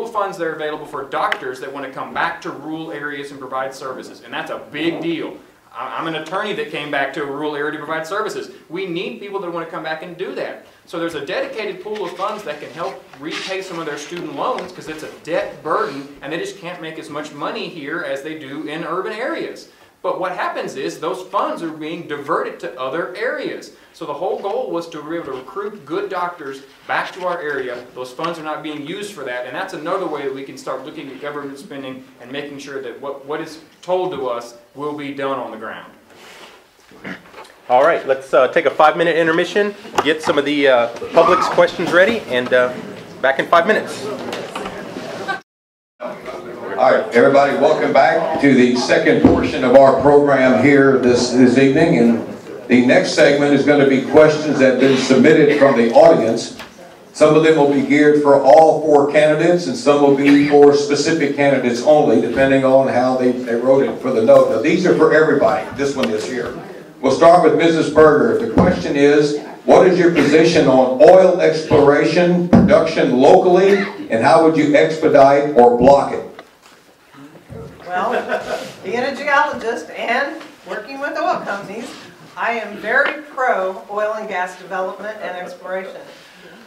funds that are available for doctors that want to come back to rural areas and provide services, and that's a big deal. I'm an attorney that came back to a rural area to provide services. We need people that want to come back and do that. So there's a dedicated pool of funds that can help repay some of their student loans because it's a debt burden and they just can't make as much money here as they do in urban areas. But what happens is those funds are being diverted to other areas. So the whole goal was to be able to recruit good doctors back to our area. Those funds are not being used for that, and that's another way that we can start looking at government spending and making sure that what is told to us will be done on the ground. All right, let's take a 5-minute intermission, get some of the public's questions ready, and back in 5 minutes. All right, everybody, welcome back to the second portion of our program here this evening. And the next segment is going to be questions that have been submitted from the audience. Some of them will be geared for all 4 candidates, and some will be for specific candidates only, depending on how they wrote it for the note. Now, these are for everybody, this one this year. We'll start with Mrs. Berger. The question is, what is your position on oil exploration, production locally, and how would you expedite or block it? Well, being a geologist and working with oil companies, I am very pro oil and gas development and exploration.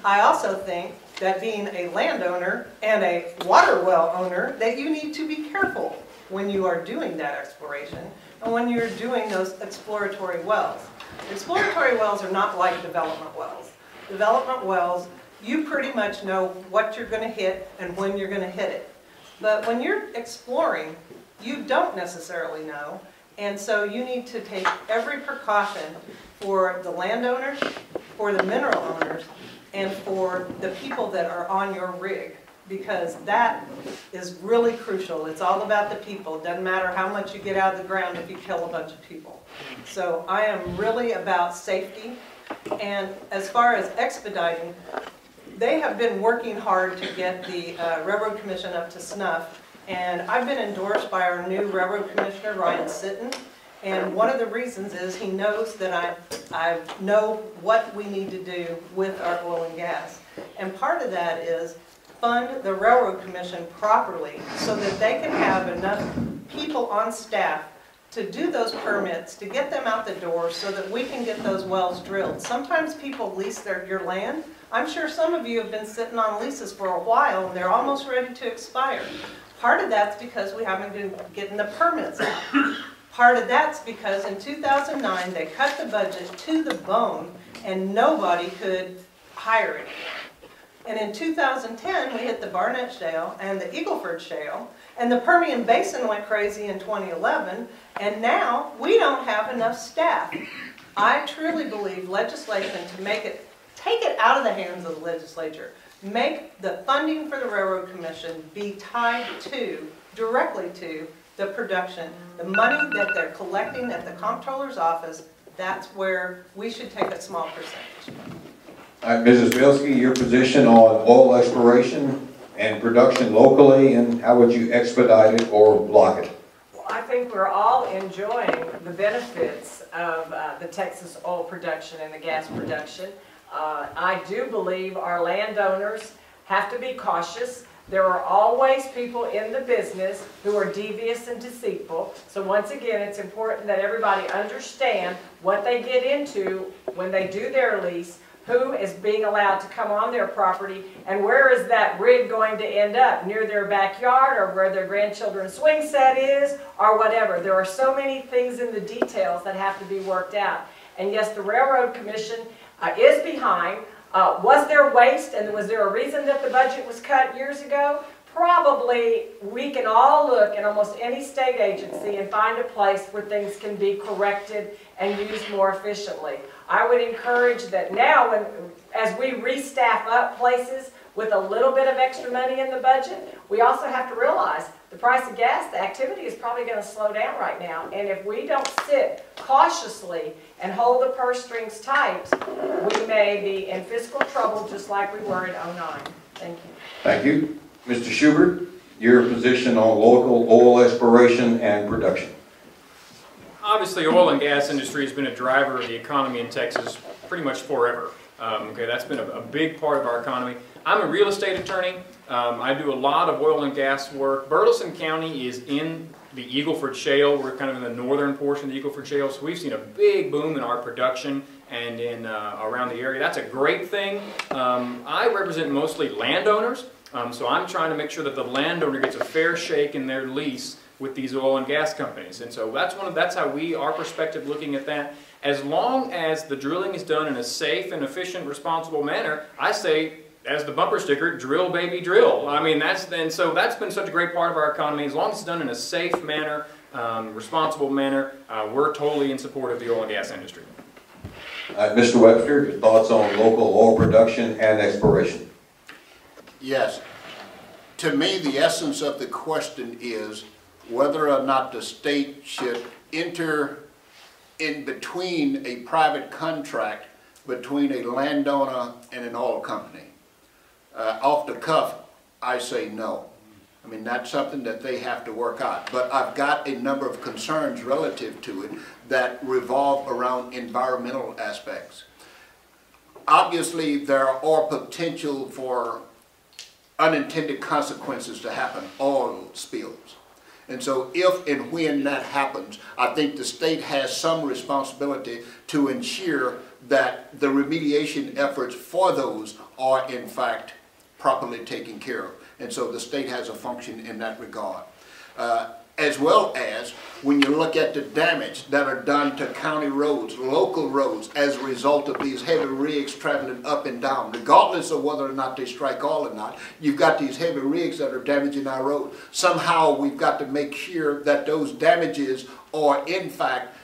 I also think that being a landowner and a water well owner, that you need to be careful when you are doing that exploration and when you're doing those exploratory wells. Exploratory wells are not like development wells. Development wells, you pretty much know what you're going to hit and when you're going to hit it. But when you're exploring, you don't necessarily know, and so you need to take every precaution for the landowners, for the mineral owners, and for the people that are on your rig, because that is really crucial. It's all about the people. It doesn't matter how much you get out of the ground if you kill a bunch of people. So I am really about safety, and as far as expediting, they have been working hard to get the Railroad Commission up to snuff, and I've been endorsed by our new Railroad Commissioner, Ryan Sitton, and one of the reasons is he knows that I know what we need to do with our oil and gas. And part of that is fund the Railroad Commission properly so that they can have enough people on staff to do those permits, to get them out the door so that we can get those wells drilled. Sometimes people lease your land. I'm sure some of you have been sitting on leases for a while and they're almost ready to expire. Part of that's because we haven't been getting the permits out. Part of that's because in 2009 they cut the budget to the bone and nobody could hire anyone. And in 2010 we hit the Barnett Shale and the Eagle Ford Shale, and the Permian Basin went crazy in 2011, and now we don't have enough staff. I truly believe legislation to take it out of the hands of the legislature. Make the funding for the Railroad Commission be tied to directly to the production. The money that they're collecting at the comptroller's office, that's where we should take a small percentage. All right, Mrs. Bilski, your position on oil exploration and production locally, and how would you expedite it or block it? Well, I think we're all enjoying the benefits of the Texas oil production and the gas production. I do believe our landowners have to be cautious. There are always people in the business who are devious and deceitful. So once again, it's important that everybody understand what they get into when they do their lease, who is being allowed to come on their property, and where is that rig going to end up, near their backyard or where their grandchildren's swing set is or whatever. There are so many things in the details that have to be worked out. And yes, the Railroad Commission is behind. Was there waste, and was there a reason that the budget was cut years ago? Probably. We can all look in almost any state agency and find a place where things can be corrected and used more efficiently. I would encourage that now, as we restaff up places with a little bit of extra money in the budget, we also have to realize the price of gas, the activity is probably going to slow down right now. And if we don't sit cautiously and hold the purse strings tight, we may be in fiscal trouble just like we were in '09. Thank you. Thank you. Mr. Schubert, your position on local oil exploration and production. Obviously, oil and gas industry has been a driver of the economy in Texas pretty much forever. Okay, that's been a big part of our economy. I'm a real estate attorney. I do a lot of oil and gas work. Burleson County is in the Eagle Ford Shale. We're kind of in the northern portion of the Eagle Ford Shale, so we've seen a big boom in our production and in around the area. That's a great thing. I represent mostly landowners, so I'm trying to make sure that the landowner gets a fair shake in their lease with these oil and gas companies. And so that's how our perspective looking at that. As long as the drilling is done in a safe and efficient, responsible manner, I say, as the bumper sticker, drill baby drill. I mean, that's been such a great part of our economy. As long as it's done in a safe manner, responsible manner, we're totally in support of the oil and gas industry. Mr. Webster, your thoughts on local oil production and exploration? Yes. To me, the essence of the question is whether or not the state should enter in between a private contract between a landowner and an oil company. Off the cuff, I say no. I mean, that's something that they have to work out. But I've got a number of concerns relative to it that revolve around environmental aspects. Obviously, there are potential for unintended consequences to happen, oil spills. And so if and when that happens, I think the state has some responsibility to ensure that the remediation efforts for those are in fact properly taken care of. And so the state has a function in that regard. As well as when you look at the damage that are done to county roads, local roads, as a result of these heavy rigs traveling up and down, regardless of whether or not they strike oil or not, you've got these heavy rigs that are damaging our road. Somehow we've got to make sure that those damages are in fact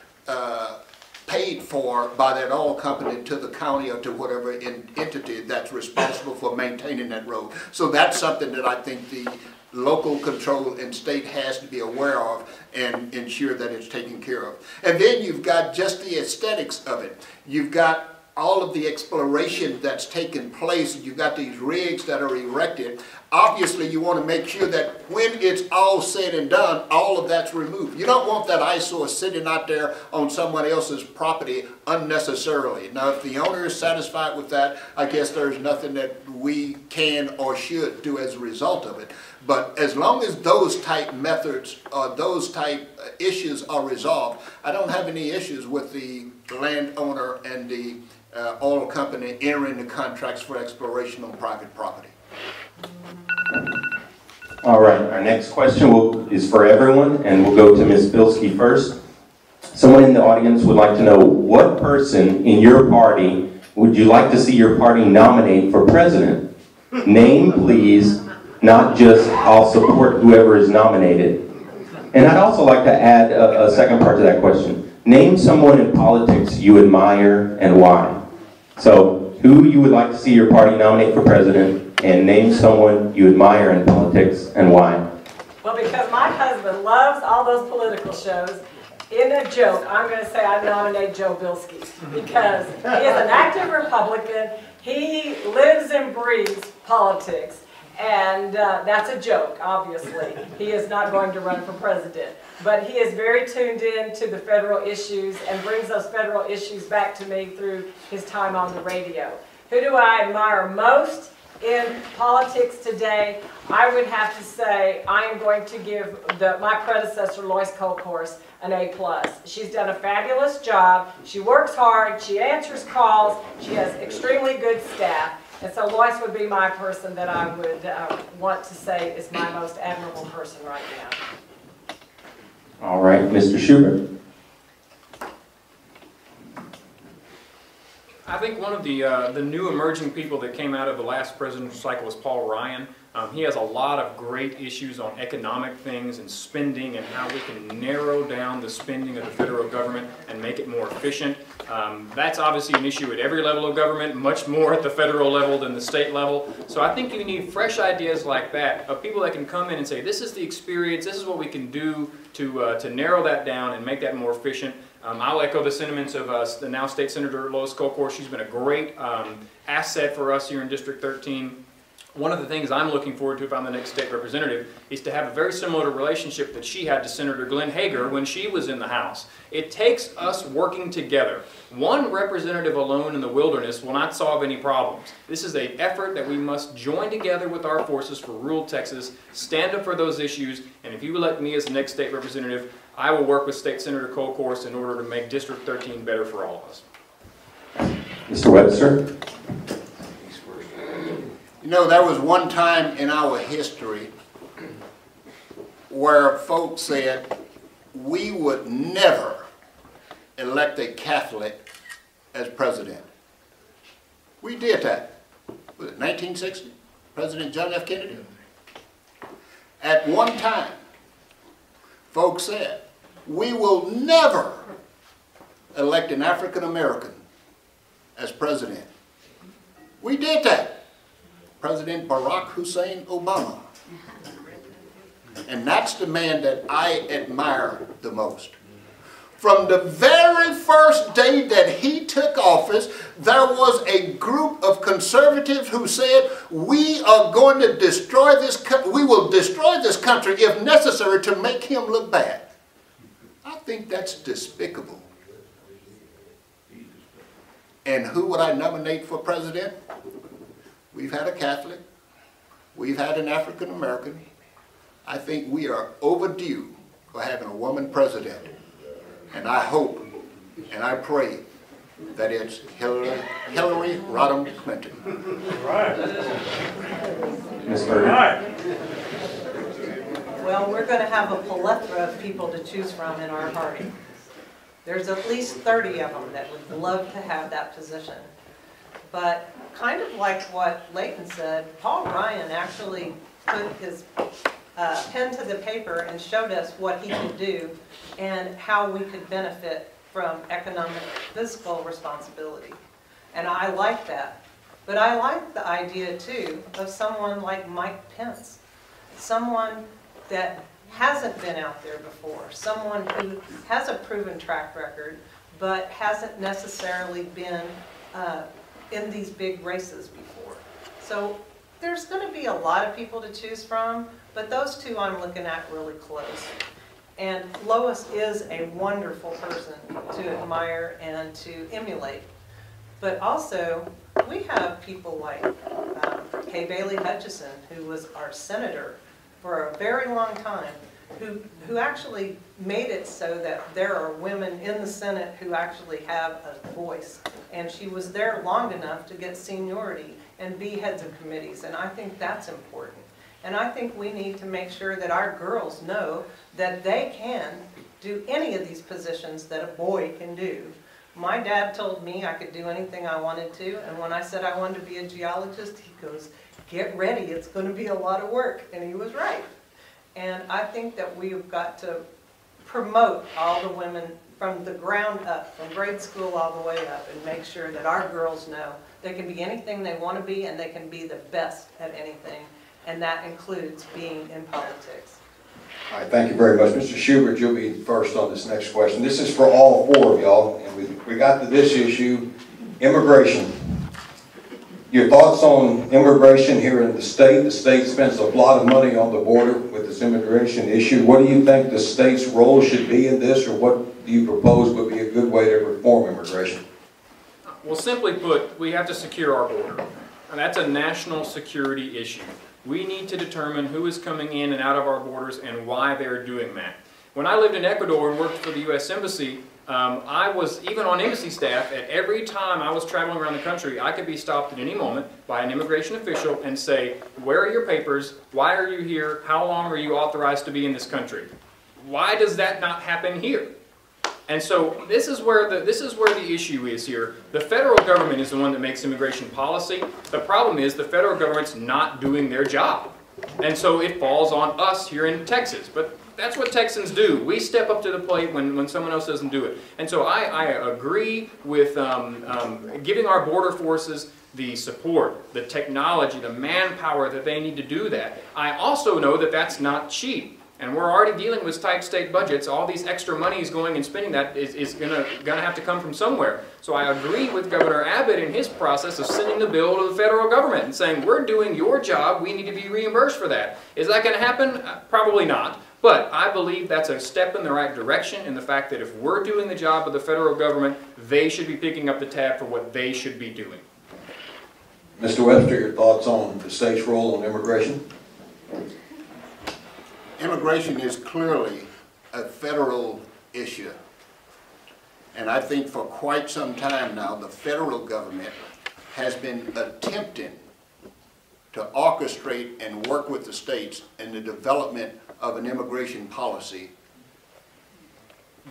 paid for by that oil company to the county or to whatever entity that's responsible for maintaining that road. So that's something that I think the local control and state has to be aware of and ensure that it's taken care of. And then you've got just the aesthetics of it. You've got all of the exploration that's taken place. You've got these rigs that are erected. Obviously, you want to make sure that when it's all said and done, all of that's removed. You don't want that eyesore sitting out there on someone else's property unnecessarily. Now, if the owner is satisfied with that, I guess there's nothing that we can or should do as a result of it. But as long as those type methods or those type issues are resolved, I don't have any issues with the landowner and the oil company entering the contracts for exploration on private property. All right, our next question is for everyone, and we'll go to Ms. Bilski first. Someone in the audience would like to know, what person in your party would you like to see your party nominate for president? Name, please, not just I'll support whoever is nominated. And I'd also like to add a second part to that question. Name someone in politics you admire and why. So, who you would like to see your party nominate for president, and name someone you admire in politics and why. Well, because my husband loves all those political shows. In a joke, I'm going to say I nominate Joe Bilski because he is an active Republican. He lives and breathes politics. And that's a joke, obviously. He is not going to run for president. But he is very tuned in to the federal issues and brings those federal issues back to me through his time on the radio. Who do I admire most in politics today? I would have to say I am going to give my predecessor, Lois Colcourse, an A+. She's done a fabulous job. She works hard. She answers calls. She has extremely good staff. And so Lois would be my person that I would want to say is my most admirable person right now. All right, Mr. Schubert. I think one of the new emerging people that came out of the last presidential cycle was Paul Ryan. He has a lot of great issues on economic things and spending and how we can narrow down the spending of the federal government and make it more efficient. That's obviously an issue at every level of government, much more at the federal level than the state level. So I think you need fresh ideas like that of people that can come in and say, this is the experience, this is what we can do to narrow that down and make that more efficient. I'll echo the sentiments of the now State Senator Lois Colcourse. She's been a great asset for us here in District 13. One of the things I'm looking forward to if I'm the next state representative is to have a very similar relationship that she had to Senator Glenn Hager when she was in the House. It takes us working together. One representative alone in the wilderness will not solve any problems. This is an effort that we must join together with our forces for rural Texas, stand up for those issues, and if you elect me as the next state representative, I will work with State Senator Colcourse in order to make District 13 better for all of us. Mr. Webster. You know, there was one time in our history where folks said we would never elect a Catholic as president. We did that. Was it 1960? President John F. Kennedy? At one time, folks said we will never elect an African American as president. We did that. President Barack Hussein Obama. And that's the man that I admire the most. From the very first day that he took office, there was a group of conservatives who said, we are going to destroy this country. We will destroy this country if necessary to make him look bad. I think that's despicable. And who would I nominate for president? We've had a Catholic. We've had an African American. I think we are overdue for having a woman president. And I hope and I pray that it's Hillary Rodham Clinton. Right. Right. Well, we're going to have a plethora of people to choose from in our party. There's at least 30 of them that would love to have that position. But kind of like what Leighton said, Paul Ryan actually put his pen to the paper and showed us what he could do and how we could benefit from economic fiscal responsibility. And I like that. But I like the idea, too, of someone like Mike Pence, someone that hasn't been out there before, someone who has a proven track record, but hasn't necessarily been in these big races before. So there's going to be a lot of people to choose from, but those two I'm looking at really close. And Lois is a wonderful person to admire and to emulate. But also, we have people like Kay Bailey Hutchison, who was our senator for a very long time, who actually made it so that there are women in the Senate who actually have a voice. And she was there long enough to get seniority and be heads of committees, and I think that's important. And I think we need to make sure that our girls know that they can do any of these positions that a boy can do. My dad told me I could do anything I wanted to, and when I said I wanted to be a geologist, he goes, "Get ready, it's going to be a lot of work," and he was right. And I think that we've got to promote all the women from the ground up, from grade school all the way up, and make sure that our girls know they can be anything they want to be and they can be the best at anything. And that includes being in politics. All right, thank you very much. Mr. Schubert, you'll be first on this next question. This is for all four of y'all, and we got to this issue, immigration. Your thoughts on immigration here in the state? The state spends a lot of money on the border with this immigration issue. What do you think the state's role should be in this, or what do you propose would be a good way to reform immigration? Well, simply put, we have to secure our border, and that's a national security issue. We need to determine who is coming in and out of our borders and why they're doing that. When I lived in Ecuador and worked for the U.S. Embassy, I was even on embassy staff. At every time I was traveling around the country, I could be stopped at any moment by an immigration official and say, where are your papers? Why are you here? How long are you authorized to be in this country? Why does that not happen here? And so this is where the issue is here. The federal government is the one that makes immigration policy. The problem is the federal government's not doing their job. And so it falls on us here in Texas. But that's what Texans do. We step up to the plate when someone else doesn't do it. And so I agree with giving our border forces the support, the technology, the manpower that they need to do that. I also know that that's not cheap. And we're already dealing with tight state budgets. All these extra monies going and spending that is gonna have to come from somewhere. So I agree with Governor Abbott in his process of sending the bill to the federal government and saying, we're doing your job, we need to be reimbursed for that. Is that gonna happen? Probably not. But I believe that's a step in the right direction in the fact that if we're doing the job of the federal government, they should be picking up the tab for what they should be doing. Mr. Webster, your thoughts on the state's role on immigration? Immigration is clearly a federal issue. And I think for quite some time now, the federal government has been attempting to orchestrate and work with the states in the development of an immigration policy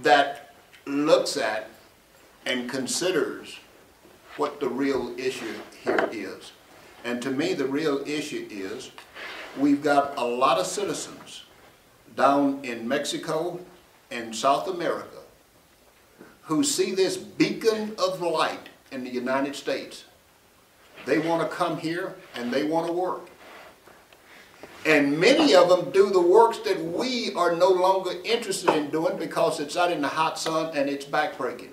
that looks at and considers what the real issue here is. And to me, the real issue is we've got a lot of citizens down in Mexico and South America who see this beacon of light in the United States. They want to come here and they want to work. And many of them do the works that we are no longer interested in doing because it's out in the hot sun and it's backbreaking.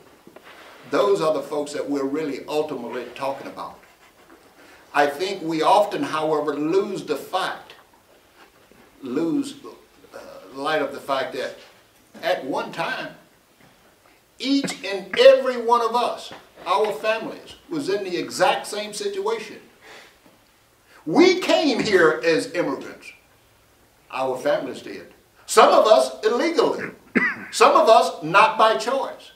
Those are the folks that we're really ultimately talking about. I think we often, however, lose light of the fact that at one time, each and every one of us, our families, was in the exact same situation. We came here as immigrants. Our families did. Some of us illegally. Some of us not by choice.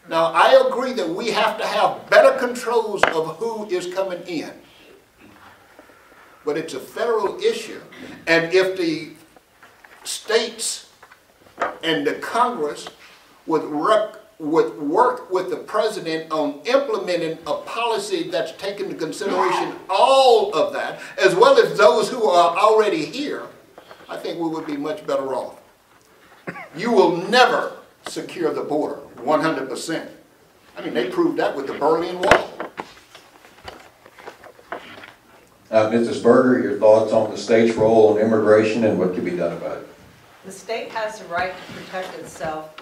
Now, I agree that we have to have better controls of who is coming in. But it's a federal issue. And if the states and the Congress would work with the president on implementing a policy that's taken into consideration all of that, as well as those who are already here, I think we would be much better off. You will never secure the border 100%. I mean, they proved that with the Berlin Wall. Mrs. Berger, your thoughts on the state's role on immigration and what can be done about it? The state has the right to protect itself,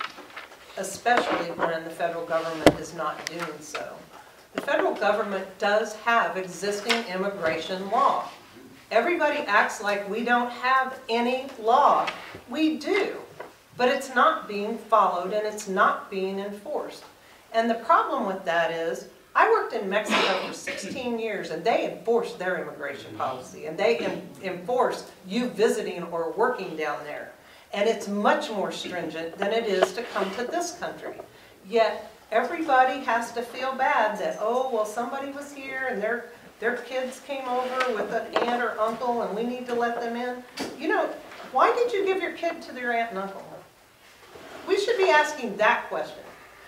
especially when the federal government is not doing so. The federal government does have existing immigration law. Everybody acts like we don't have any law. We do, but it's not being followed and it's not being enforced. And the problem with that is, I worked in Mexico for 16 years and they enforced their immigration policy and they enforced you visiting or working down there. And it's much more stringent than it is to come to this country. Yet everybody has to feel bad that, oh, well, somebody was here and their kids came over with an aunt or uncle and we need to let them in. You know, why did you give your kid to their aunt and uncle? We should be asking that question.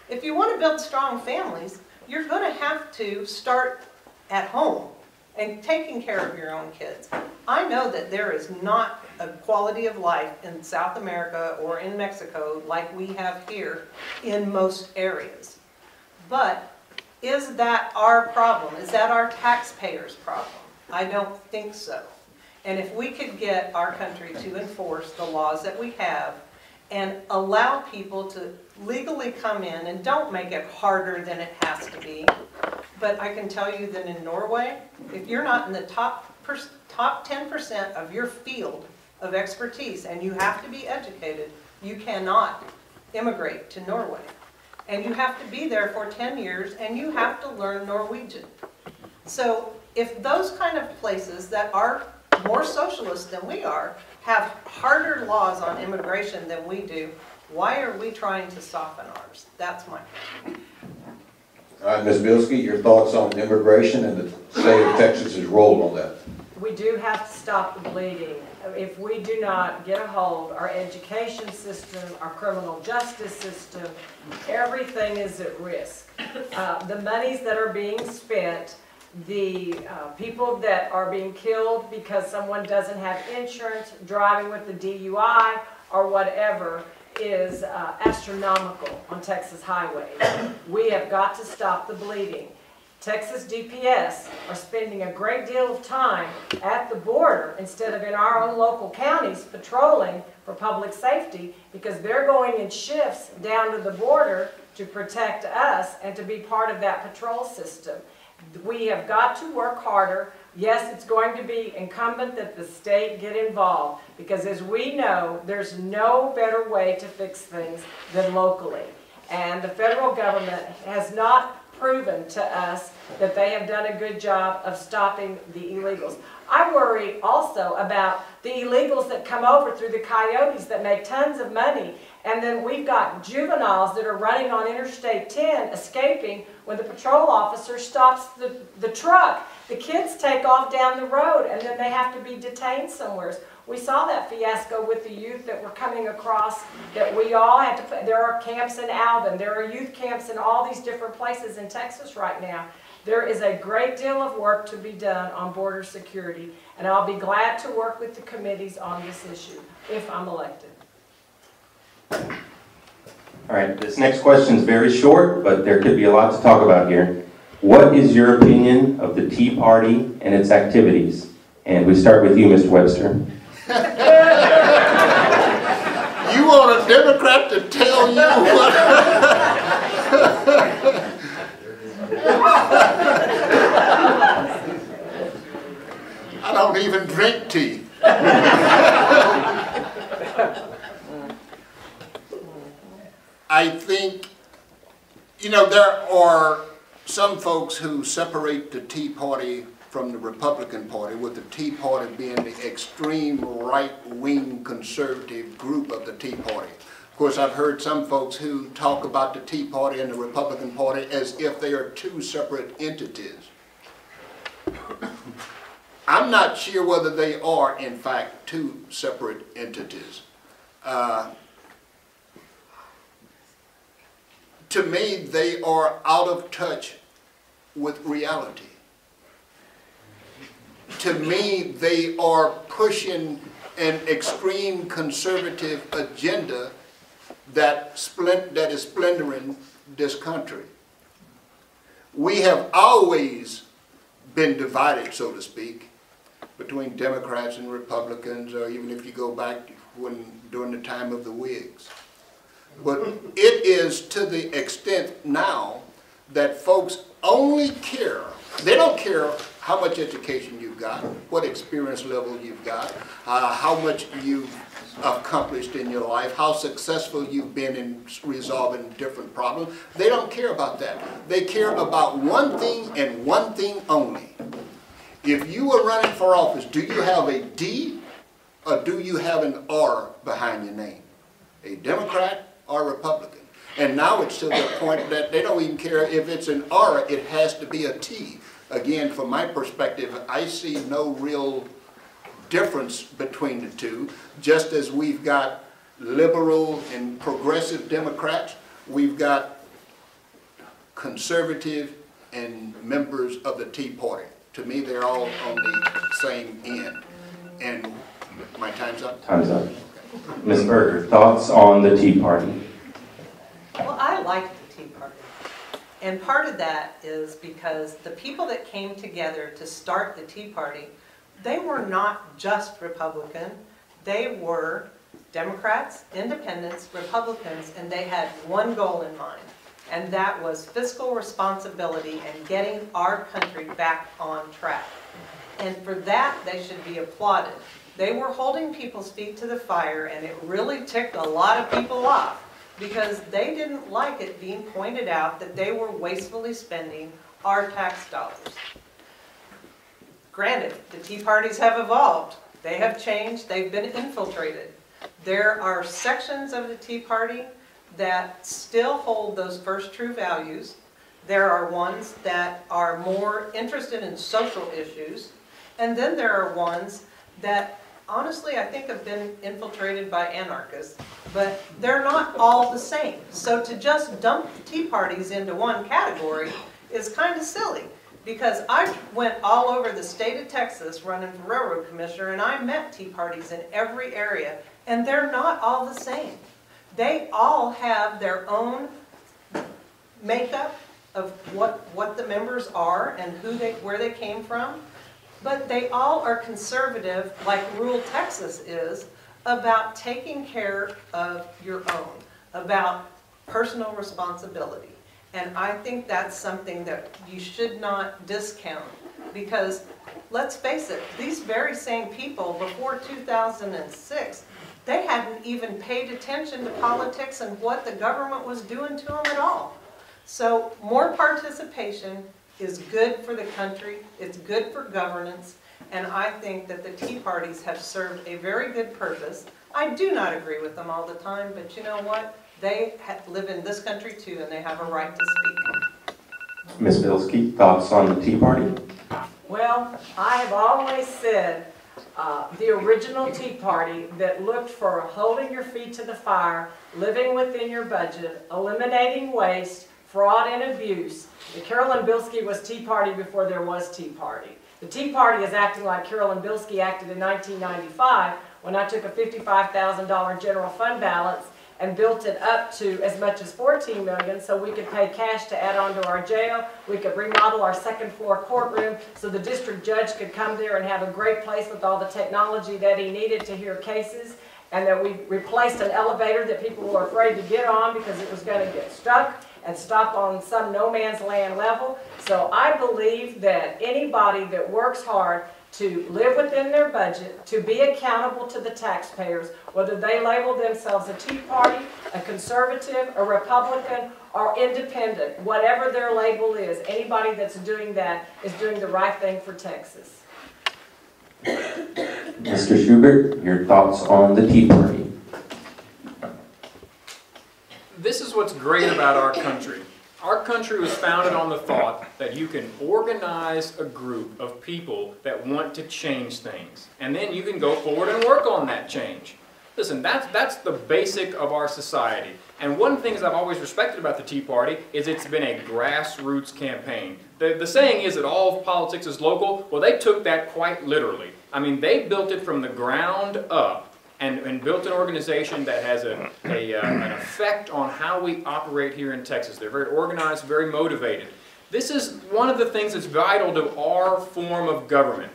If you want to build strong families, you're going to have to start at home and taking care of your own kids. I know that there is not a quality of life in South America or in Mexico like we have here in most areas. But is that our problem? Is that our taxpayers' problem? I don't think so. And if we could get our country to enforce the laws that we have and allow people to legally come in, and don't make it harder than it has to be. But I can tell you that in Norway, if you're not in the top 10% of your field of expertise and you have to be educated, you cannot immigrate to Norway. And you have to be there for 10 years and you have to learn Norwegian. So if those kind of places that are more socialist than we are have harder laws on immigration than we do, why are we trying to soften ours? That's my question. All right, Ms. Bilski, your thoughts on immigration and the state of Texas's role on that? We do have to stop the bleeding. If we do not get a hold, our education system, our criminal justice system, everything is at risk. The monies that are being spent, the people that are being killed because someone doesn't have insurance, driving with the DUI or whatever, is astronomical on Texas highways. We have got to stop the bleeding. Texas DPS are spending a great deal of time at the border instead of in our own local counties patrolling for public safety, because they're going in shifts down to the border to protect us and to be part of that patrol system. We have got to work harder. Yes, it's going to be incumbent that the state get involved, because as we know, there's no better way to fix things than locally. And the federal government has not proven to us that they have done a good job of stopping the illegals. I worry also about the illegals that come over through the coyotes that make tons of money, and then we've got juveniles that are running on Interstate 10 escaping when the patrol officer stops the truck. The kids take off down the road and then they have to be detained somewhere. We saw that fiasco with the youth that were coming across, that we all had to put. There are camps in Alvin, there are youth camps in all these different places in Texas right now. There is a great deal of work to be done on border security, and I'll be glad to work with the committees on this issue if I'm elected. All right, this next question is very short, but there could be a lot to talk about here. What is your opinion of the Tea Party and its activities? And we start with you, Mr. Webster. You want a Democrat to tell you what? I don't even drink tea. I think, you know, there are some folks who separate the Tea Party from the Republican Party, with the Tea Party being the extreme right-wing conservative group of the Tea Party. Of course, I've heard some folks who talk about the Tea Party and the Republican Party as if they are two separate entities. I'm not sure whether they are, in fact, two separate entities. To me, they are out of touch with reality. To me, they are pushing an extreme conservative agenda that is splintering this country. We have always been divided, so to speak, between Democrats and Republicans, or even if you go back during the time of the Whigs. But it is to the extent now that folks only care, they don't care how much education you've got, what experience level you've got, how much you've accomplished in your life, how successful you've been in resolving different problems. They don't care about that. They care about one thing and one thing only. If you are running for office, do you have a D or do you have an R behind your name? A Democrat or a Republican? And now it's to the point that they don't even care if it's an R, it has to be a T. Again, from my perspective, I see no real difference between the two. Just as we've got liberal and progressive Democrats, we've got conservative and members of the Tea Party. To me, they're all on the same end. And my time's up? Time's up. Ms. Berger, thoughts on the Tea Party? Well, I like the Tea Party. And part of that is because the people that came together to start the Tea Party they were not just Republican. They were Democrats, Independents, Republicans, and they had one goal in mind, and that was fiscal responsibility and getting our country back on track. And for that, they should be applauded. They were holding people's feet to the fire, and it really ticked a lot of people off because they didn't like it being pointed out that they were wastefully spending our tax dollars. Granted, the Tea Parties have evolved. They have changed. They've been infiltrated. There are sections of the Tea Party that still hold those first true values. There are ones that are more interested in social issues. And then there are ones that, honestly, I think have been infiltrated by anarchists. But they're not all the same. So to just dump the Tea Parties into one category is kind of silly. Because I went all over the state of Texas running for railroad commissioner, and I met Tea Parties in every area, and they're not all the same. They all have their own makeup of what the members are and where they came from, but they all are conservative, like rural Texas is, about taking care of your own, about personal responsibility. And I think that's something that you should not discount because, let's face it, these very same people before 2006, they hadn't even paid attention to politics and what the government was doing to them at all. So more participation is good for the country, it's good for governance, and I think that the Tea Parties have served a very good purpose. I do not agree with them all the time, but you know what? They live in this country too, and they have a right to speak. Ms. Bilski, thoughts on the Tea Party? Well, I have always said the original Tea Party that looked for holding your feet to the fire, living within your budget, eliminating waste, fraud and abuse. The Carolyn Bilski was Tea Party before there was Tea Party. The Tea Party is acting like Carolyn Bilski acted in 1995 when I took a $55,000 general fund balance and built it up to as much as $14 million so we could pay cash to add on to our jail. We could remodel our second floor courtroom so the district judge could come there and have a great place with all the technology that he needed to hear cases, and that we replaced an elevator that people were afraid to get on because it was going to get stuck and stop on some no man's land level. So I believe that anybody that works hard to live within their budget, to be accountable to the taxpayers, whether they label themselves a Tea Party, a conservative, a Republican, or independent, whatever their label is, anybody that's doing that is doing the right thing for Texas. Mr. Schubert, your thoughts on the Tea Party? This is what's great about our country. Our country was founded on the thought that you can organize a group of people that want to change things, and then you can go forward and work on that change. Listen, that's the basic of our society. And one of the things I've always respected about the Tea Party is it's been a grassroots campaign. The saying is that all of politics is local. Well, they took that quite literally. I mean, they built it from the ground up and built an organization that has an effect on how we operate here in Texas. They're very organized, very motivated. This is one of the things that's vital to our form of government.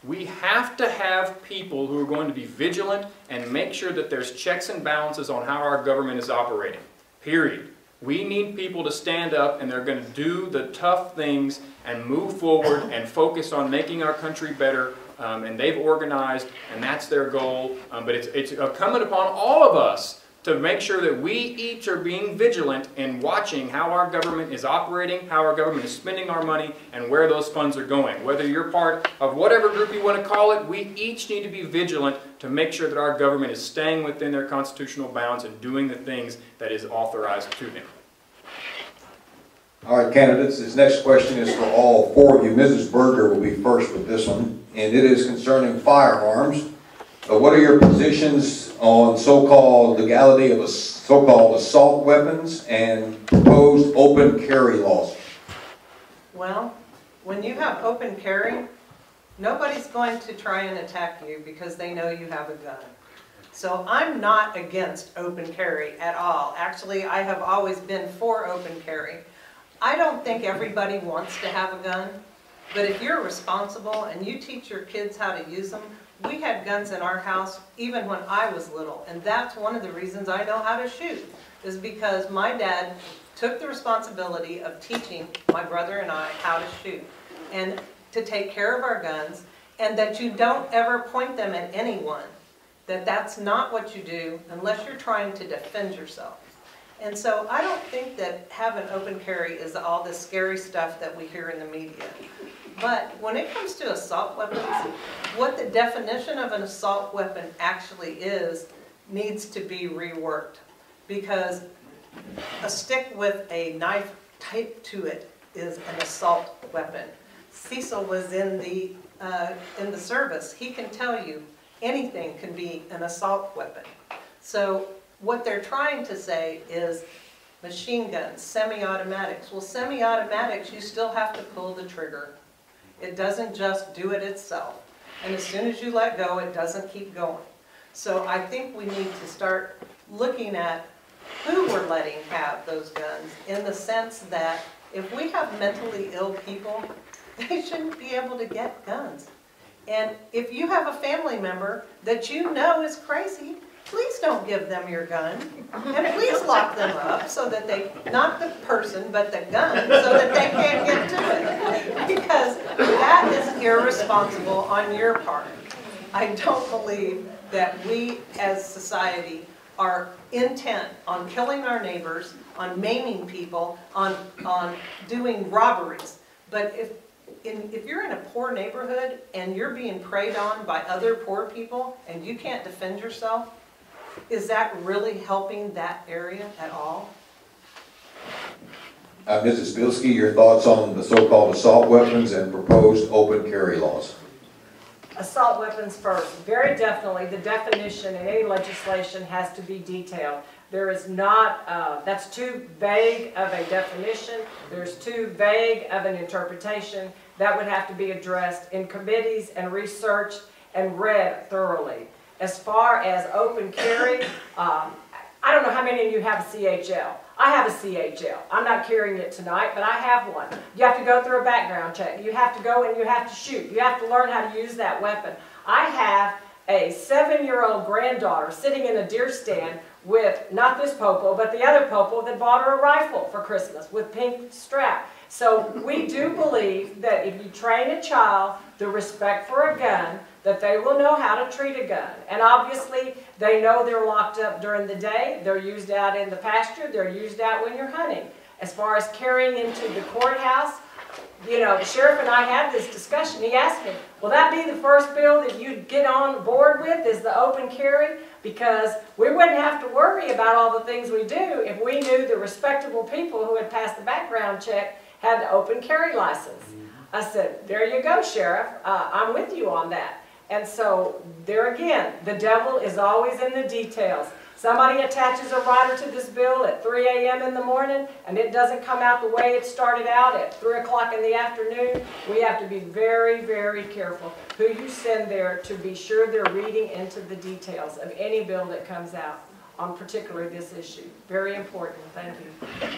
We have to have people who are going to be vigilant and make sure that there's checks and balances on how our government is operating, period. We need people to stand up and they're going to do the tough things and move forward and focus on making our country better. And they've organized, and that's their goal. But it's incumbent upon all of us to make sure that we each are being vigilant in watching how our government is operating, how our government is spending our money, and where those funds are going. Whether you're part of whatever group you want to call it, we each need to be vigilant to make sure that our government is staying within their constitutional bounds and doing the things that is authorized to them. All right, candidates, this next question is for all four of you. Mrs. Berger will be first with this one, and it is concerning firearms. What are your positions on so-called legality of so-called assault weapons and proposed open carry laws? Well, when you have open carry, nobody's going to try and attack you because they know you have a gun. So I'm not against open carry at all. Actually, I have always been for open carry. I don't think everybody wants to have a gun. But if you're responsible and you teach your kids how to use them, we had guns in our house even when I was little, and that's one of the reasons I know how to shoot, is because my dad took the responsibility of teaching my brother and I how to shoot and to take care of our guns, and that you don't ever point them at anyone, that that's not what you do unless you're trying to defend yourself. And so I don't think that having open carry is all this scary stuff that we hear in the media. But when it comes to assault weapons, what the definition of an assault weapon actually is needs to be reworked. Because a stick with a knife taped to it is an assault weapon. Cecil was in the service. He can tell you anything can be an assault weapon. So what they're trying to say is machine guns, semi-automatics. Well, semi-automatics, you still have to pull the trigger. It doesn't just do it itself. And as soon as you let go, it doesn't keep going. So I think we need to start looking at who we're letting have those guns, in the sense that if we have mentally ill people, they shouldn't be able to get guns. And if you have a family member that you know is crazy, please don't give them your gun, and please lock them up so that they, not the person, but the gun, so that they can't get to it. Because that is irresponsible on your part. I don't believe that we as society are intent on killing our neighbors, on maiming people, on doing robberies. But if you're in a poor neighborhood and you're being preyed on by other poor people and you can't defend yourself, is that really helping that area at all? Mrs. Bilski, your thoughts on the so-called assault weapons and proposed open carry laws? Assault weapons first. Very definitely, the definition in any legislation has to be detailed. There is not, that's too vague of a definition. There's too vague of an interpretation. That would have to be addressed in committees and researched and read thoroughly. As far as open carry, I don't know how many of you have a CHL. I have a CHL. I'm not carrying it tonight, but I have one. You have to go through a background check. You have to go and you have to shoot. You have to learn how to use that weapon. I have a 7-year-old granddaughter sitting in a deer stand with, not this popo, but the other popo that bought her a rifle for Christmas with pink strap. So we do believe that if you train a child the respect for a gun, that they will know how to treat a gun. And obviously, they know they're locked up during the day. They're used out in the pasture. They're used out when you're hunting. As far as carrying into the courthouse, you know, the sheriff and I had this discussion. He asked me, will that be the first bill that you'd get on board with, is the open carry? Because we wouldn't have to worry about all the things we do if we knew the respectable people who had passed the background check had the open carry license. I said, there you go, Sheriff. I'm with you on that. And so, there again, the devil is always in the details. Somebody attaches a rider to this bill at 3 a.m. in the morning, and it doesn't come out the way it started out at 3 o'clock in the afternoon. We have to be very, very careful who you send there to be sure they're reading into the details of any bill that comes out on particularly this issue. Very important. Thank you.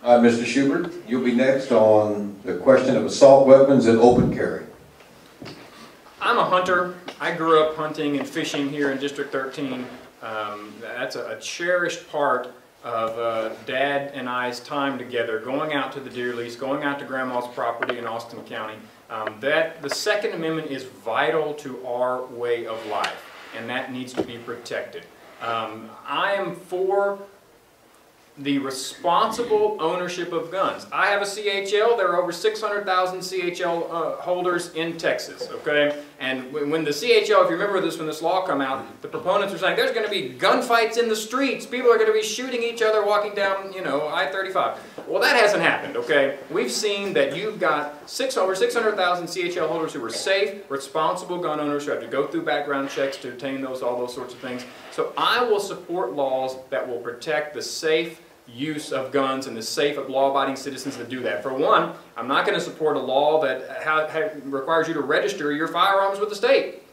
Mr. Schubert, you'll be next on the question of assault weapons and open carry. I'm a hunter. I grew up hunting and fishing here in District 13. That's a cherished part of Dad and I's time together, going out to the deer lease, going out to Grandma's property in Austin County. The Second Amendment is vital to our way of life, and that needs to be protected. I am for the responsible ownership of guns. I have a CHL. There are over 600,000 CHL holders in Texas, okay? And when the CHL, if you remember this, when this law came out, the proponents were saying there's going to be gunfights in the streets. People are going to be shooting each other walking down, you know, I-35. Well, that hasn't happened, okay? We've seen that you've got over 600,000 CHL holders who are safe, responsible gun owners who have to go through background checks to obtain all those sorts of things. So I will support laws that will protect the safe use of guns and the safe of law-abiding citizens that do that. For one, I'm not going to support a law that requires you to register your firearms with the state.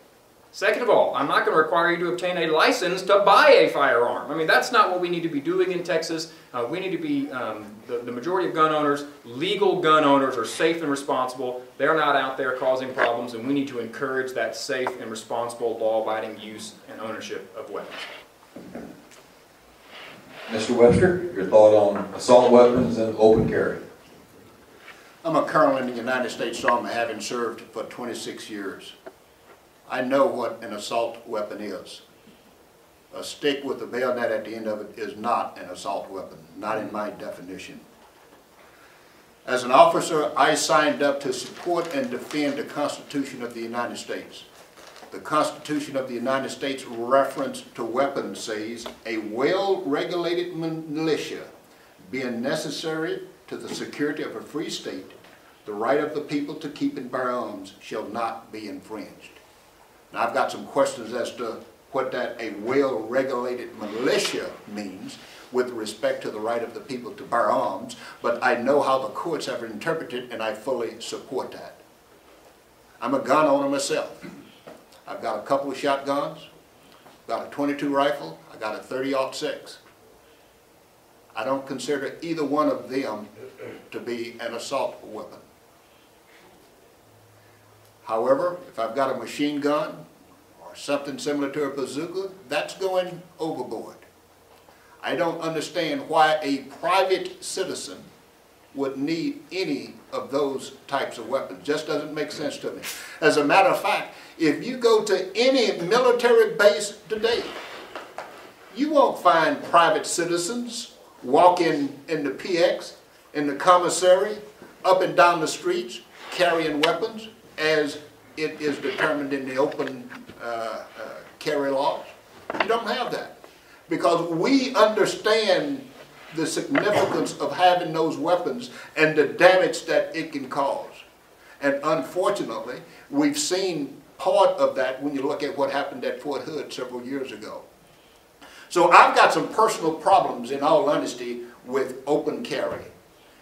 Second of all, I'm not going to require you to obtain a license to buy a firearm. I mean, that's not what we need to be doing in Texas. We need to be, the majority of gun owners, legal gun owners, are safe and responsible. They're not out there causing problems, and we need to encourage that safe and responsible, law-abiding use and ownership of weapons. Mr. Webster, your thought on assault weapons and open carry? I'm a colonel in the United States Army, having served for 26 years. I know what an assault weapon is. A stick with a bayonet at the end of it is not an assault weapon, not in my definition. As an officer, I signed up to support and defend the Constitution of the United States. The Constitution of the United States reference to weapons says, a well-regulated militia being necessary to the security of a free state, the right of the people to keep and bear arms shall not be infringed. Now, I've got some questions as to what that a well-regulated militia means with respect to the right of the people to bear arms, but I know how the courts have interpreted, and I fully support that. I'm a gun owner myself. I've got a couple of shotguns, got a .22 rifle, I got a .30-06. I don't consider either one of them to be an assault weapon. However, if I've got a machine gun or something similar to a bazooka, that's going overboard. I don't understand why a private citizen would need any of those types of weapons. Just doesn't make sense to me. As a matter of fact, if you go to any military base today, you won't find private citizens walking in the PX, in the commissary, up and down the streets, carrying weapons, as it is determined in the open carry laws. You don't have that. Because we understand the significance of having those weapons and the damage that it can cause. And unfortunately, we've seen part of that when you look at what happened at Fort Hood several years ago. So I've got some personal problems, in all honesty, with open carry.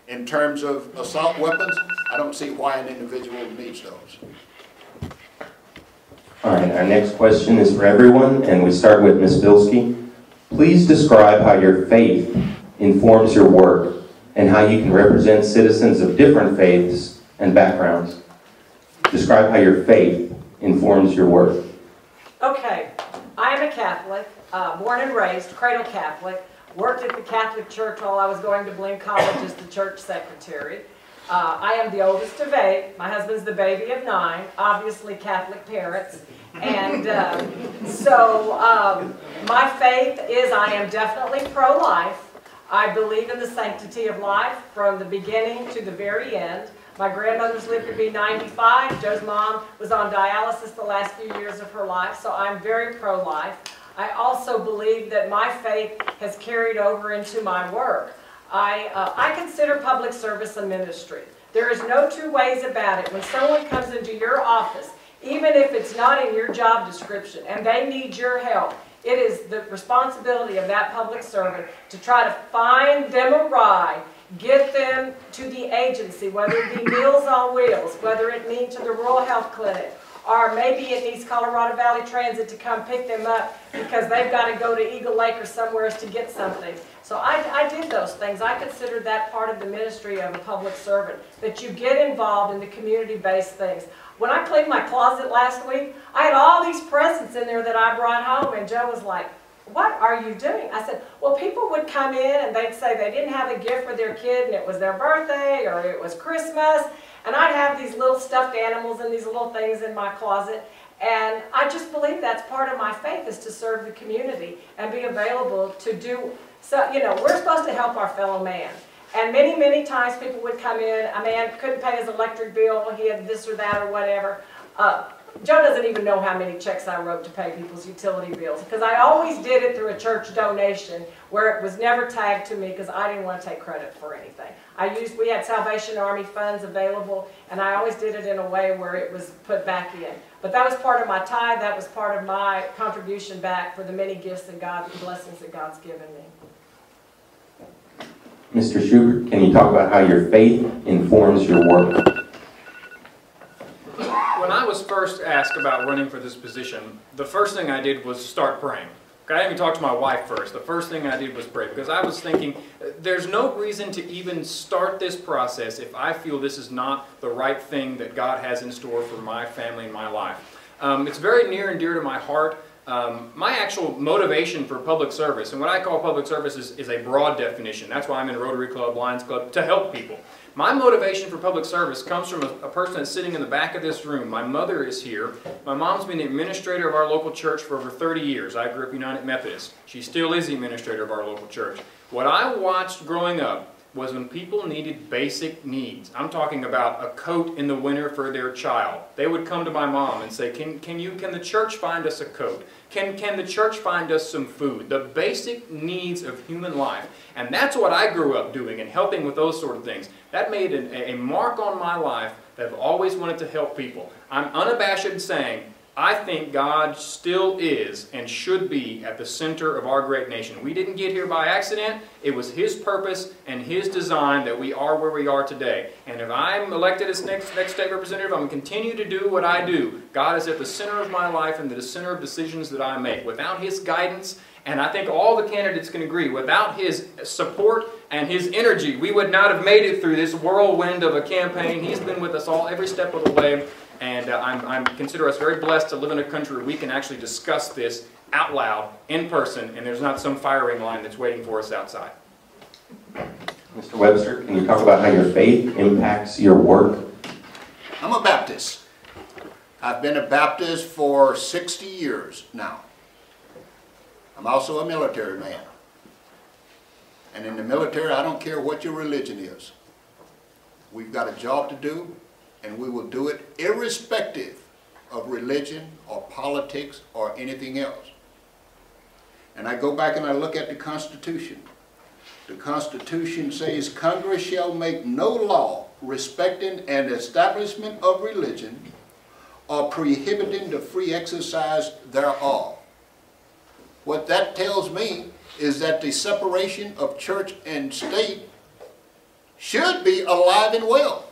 In terms of assault weapons, I don't see why an individual needs those. All right, our next question is for everyone, and we start with Ms. Bilski. Please describe how your faith informs your work and how you can represent citizens of different faiths and backgrounds. Describe how your faith informs your work. Okay, I am a Catholic, born and raised, cradle Catholic, worked at the Catholic Church while I was going to Blaine College as the church secretary. I am the oldest of 8. My husband's the baby of 9, obviously Catholic parents. And my faith is I am definitely pro-life. I believe in the sanctity of life from the beginning to the very end. My grandmother's lived to be 95. Joe's mom was on dialysis the last few years of her life, so I'm very pro-life. I also believe that my faith has carried over into my work. I consider public service a ministry. There is no two ways about it. When someone comes into your office, even if it's not in your job description and they need your help, it is the responsibility of that public servant to try to find them a ride, get them to the agency, whether it be Meals on Wheels, whether it means to the Rural Health Clinic, or maybe it needs Colorado Valley Transit to come pick them up because they've got to go to Eagle Lake or somewhere to get something. So I did those things. I considered that part of the ministry of a public servant, that you get involved in the community-based things. When I cleaned my closet last week, I had all these presents in there that I brought home, and Joe was like, "What are you doing?" I said, well, people would come in and they'd say they didn't have a gift for their kid and it was their birthday or it was Christmas, and I'd have these little stuffed animals and these little things in my closet, and I just believe that's part of my faith, is to serve the community and be available to do. So, you know, we're supposed to help our fellow man. And many, many times people would come in, a man couldn't pay his electric bill, he had this or that or whatever. Joe doesn't even know how many checks I wrote to pay people's utility bills, because I always did it through a church donation where it was never tagged to me because I didn't want to take credit for anything. We had Salvation Army funds available, and I always did it in a way where it was put back in. But that was part of my tithe, that was part of my contribution back for the many gifts and blessings that God's given me. Mr. Schubert, can you talk about how your faith informs your work? When I was first asked about running for this position, the first thing I did was start praying. I didn't even talk to my wife first. The first thing I did was pray, because I was thinking, there's no reason to even start this process if I feel this is not the right thing that God has in store for my family and my life. It's very near and dear to my heart. My actual motivation for public service, and what I call public service is a broad definition. That's why I'm in a Rotary Club, Lions Club, to help people. My motivation for public service comes from a person that's sitting in the back of this room. My mother is here. My mom's been the administrator of our local church for over 30 years. I grew up United Methodist. She still is the administrator of our local church. What I watched growing up was when people needed basic needs. I'm talking about a coat in the winter for their child. They would come to my mom and say, can the church find us a coat? Can the church find us some food? The basic needs of human life. And that's what I grew up doing and helping with those sort of things. That made a mark on my life that I've always wanted to help people. I'm unabashed in saying, I think God still is and should be at the center of our great nation. We didn't get here by accident. It was His purpose and His design that we are where we are today. And if I'm elected as next state representative, I'm going to continue to do what I do. God is at the center of my life and the center of decisions that I make. Without His guidance, and I think all the candidates can agree, without His support and His energy, we would not have made it through this whirlwind of a campaign. He's been with us all every step of the way. And I consider us very blessed to live in a country where we can actually discuss this out loud, in person, and there's not some firing line that's waiting for us outside. Mr. Webster, can you talk about how your faith impacts your work? I'm a Baptist. I've been a Baptist for 60 years now. I'm also a military man. And in the military, I don't care what your religion is. We've got a job to do, and we will do it irrespective of religion or politics or anything else. And I go back and I look at the Constitution. The Constitution says, Congress shall make no law respecting an establishment of religion or prohibiting the free exercise thereof. What that tells me is that the separation of church and state should be alive and well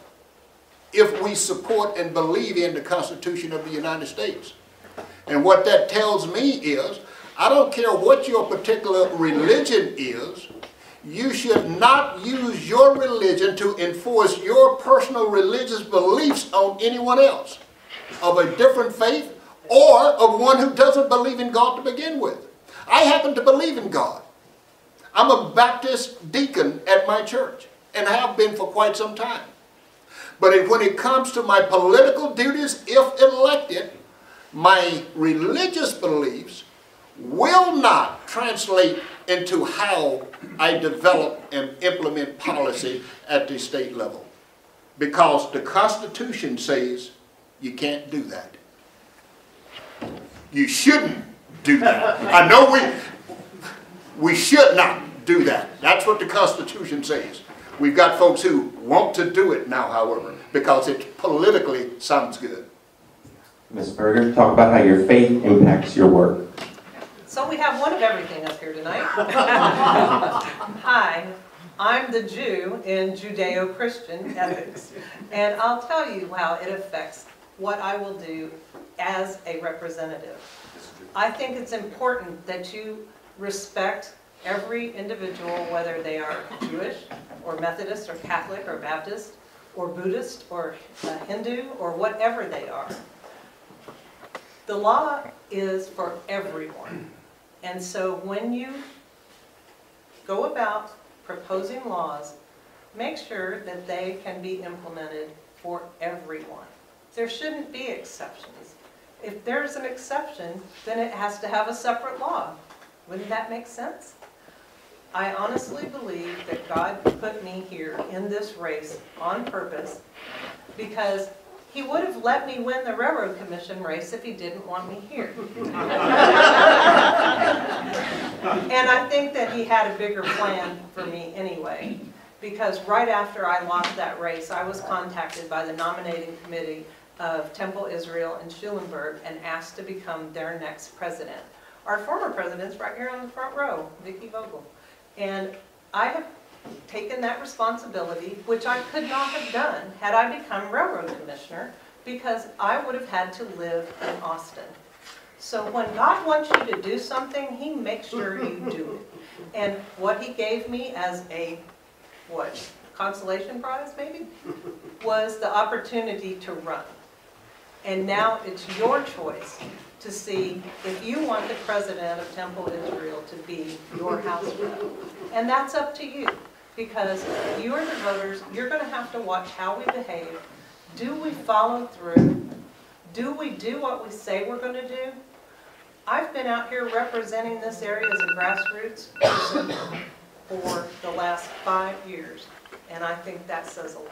if we support and believe in the Constitution of the United States. And what that tells me is, I don't care what your particular religion is, you should not use your religion to enforce your personal religious beliefs on anyone else of a different faith or of one who doesn't believe in God to begin with. I happen to believe in God. I'm a Baptist deacon at my church and have been for quite some time. But when it comes to my political duties, if elected, my religious beliefs will not translate into how I develop and implement policy at the state level. Because the Constitution says you can't do that. You shouldn't do that. I know we should not do that. That's what the Constitution says. We've got folks who want to do it now, however, because it politically sounds good. Ms. Berger, talk about how your faith impacts your work. So we have one of everything up here tonight. Hi, I'm the Jew in Judeo-Christian ethics, and I'll tell you how it affects what I will do as a representative. I think it's important that you respect every individual, whether they are Jewish or Methodist or Catholic or Baptist or Buddhist or Hindu or whatever they are. The law is for everyone. And so when you go about proposing laws, make sure that they can be implemented for everyone. There shouldn't be exceptions. If there's an exception, then it has to have a separate law. Wouldn't that make sense? I honestly believe that God put me here in this race on purpose because He would have let me win the Railroad Commission race if He didn't want me here. And I think that He had a bigger plan for me anyway, because right after I lost that race, I was contacted by the nominating committee of Temple Israel and Schulenburg and asked to become their next president. Our former president's right here on the front row, Vicki Vogel. And I have taken that responsibility, which I could not have done had I become railroad commissioner, because I would have had to live in Austin. So when God wants you to do something, He makes sure you do it. And what He gave me as a, consolation prize maybe, was the opportunity to run. And now it's your choice to see if you want the president of Temple Israel to be your House rep. And that's up to you, because you are the voters. You're going to have to watch how we behave. Do we follow through? Do we do what we say we're going to do? I've been out here representing this area as a grassroots person for the last 5 years, and I think that says a lot.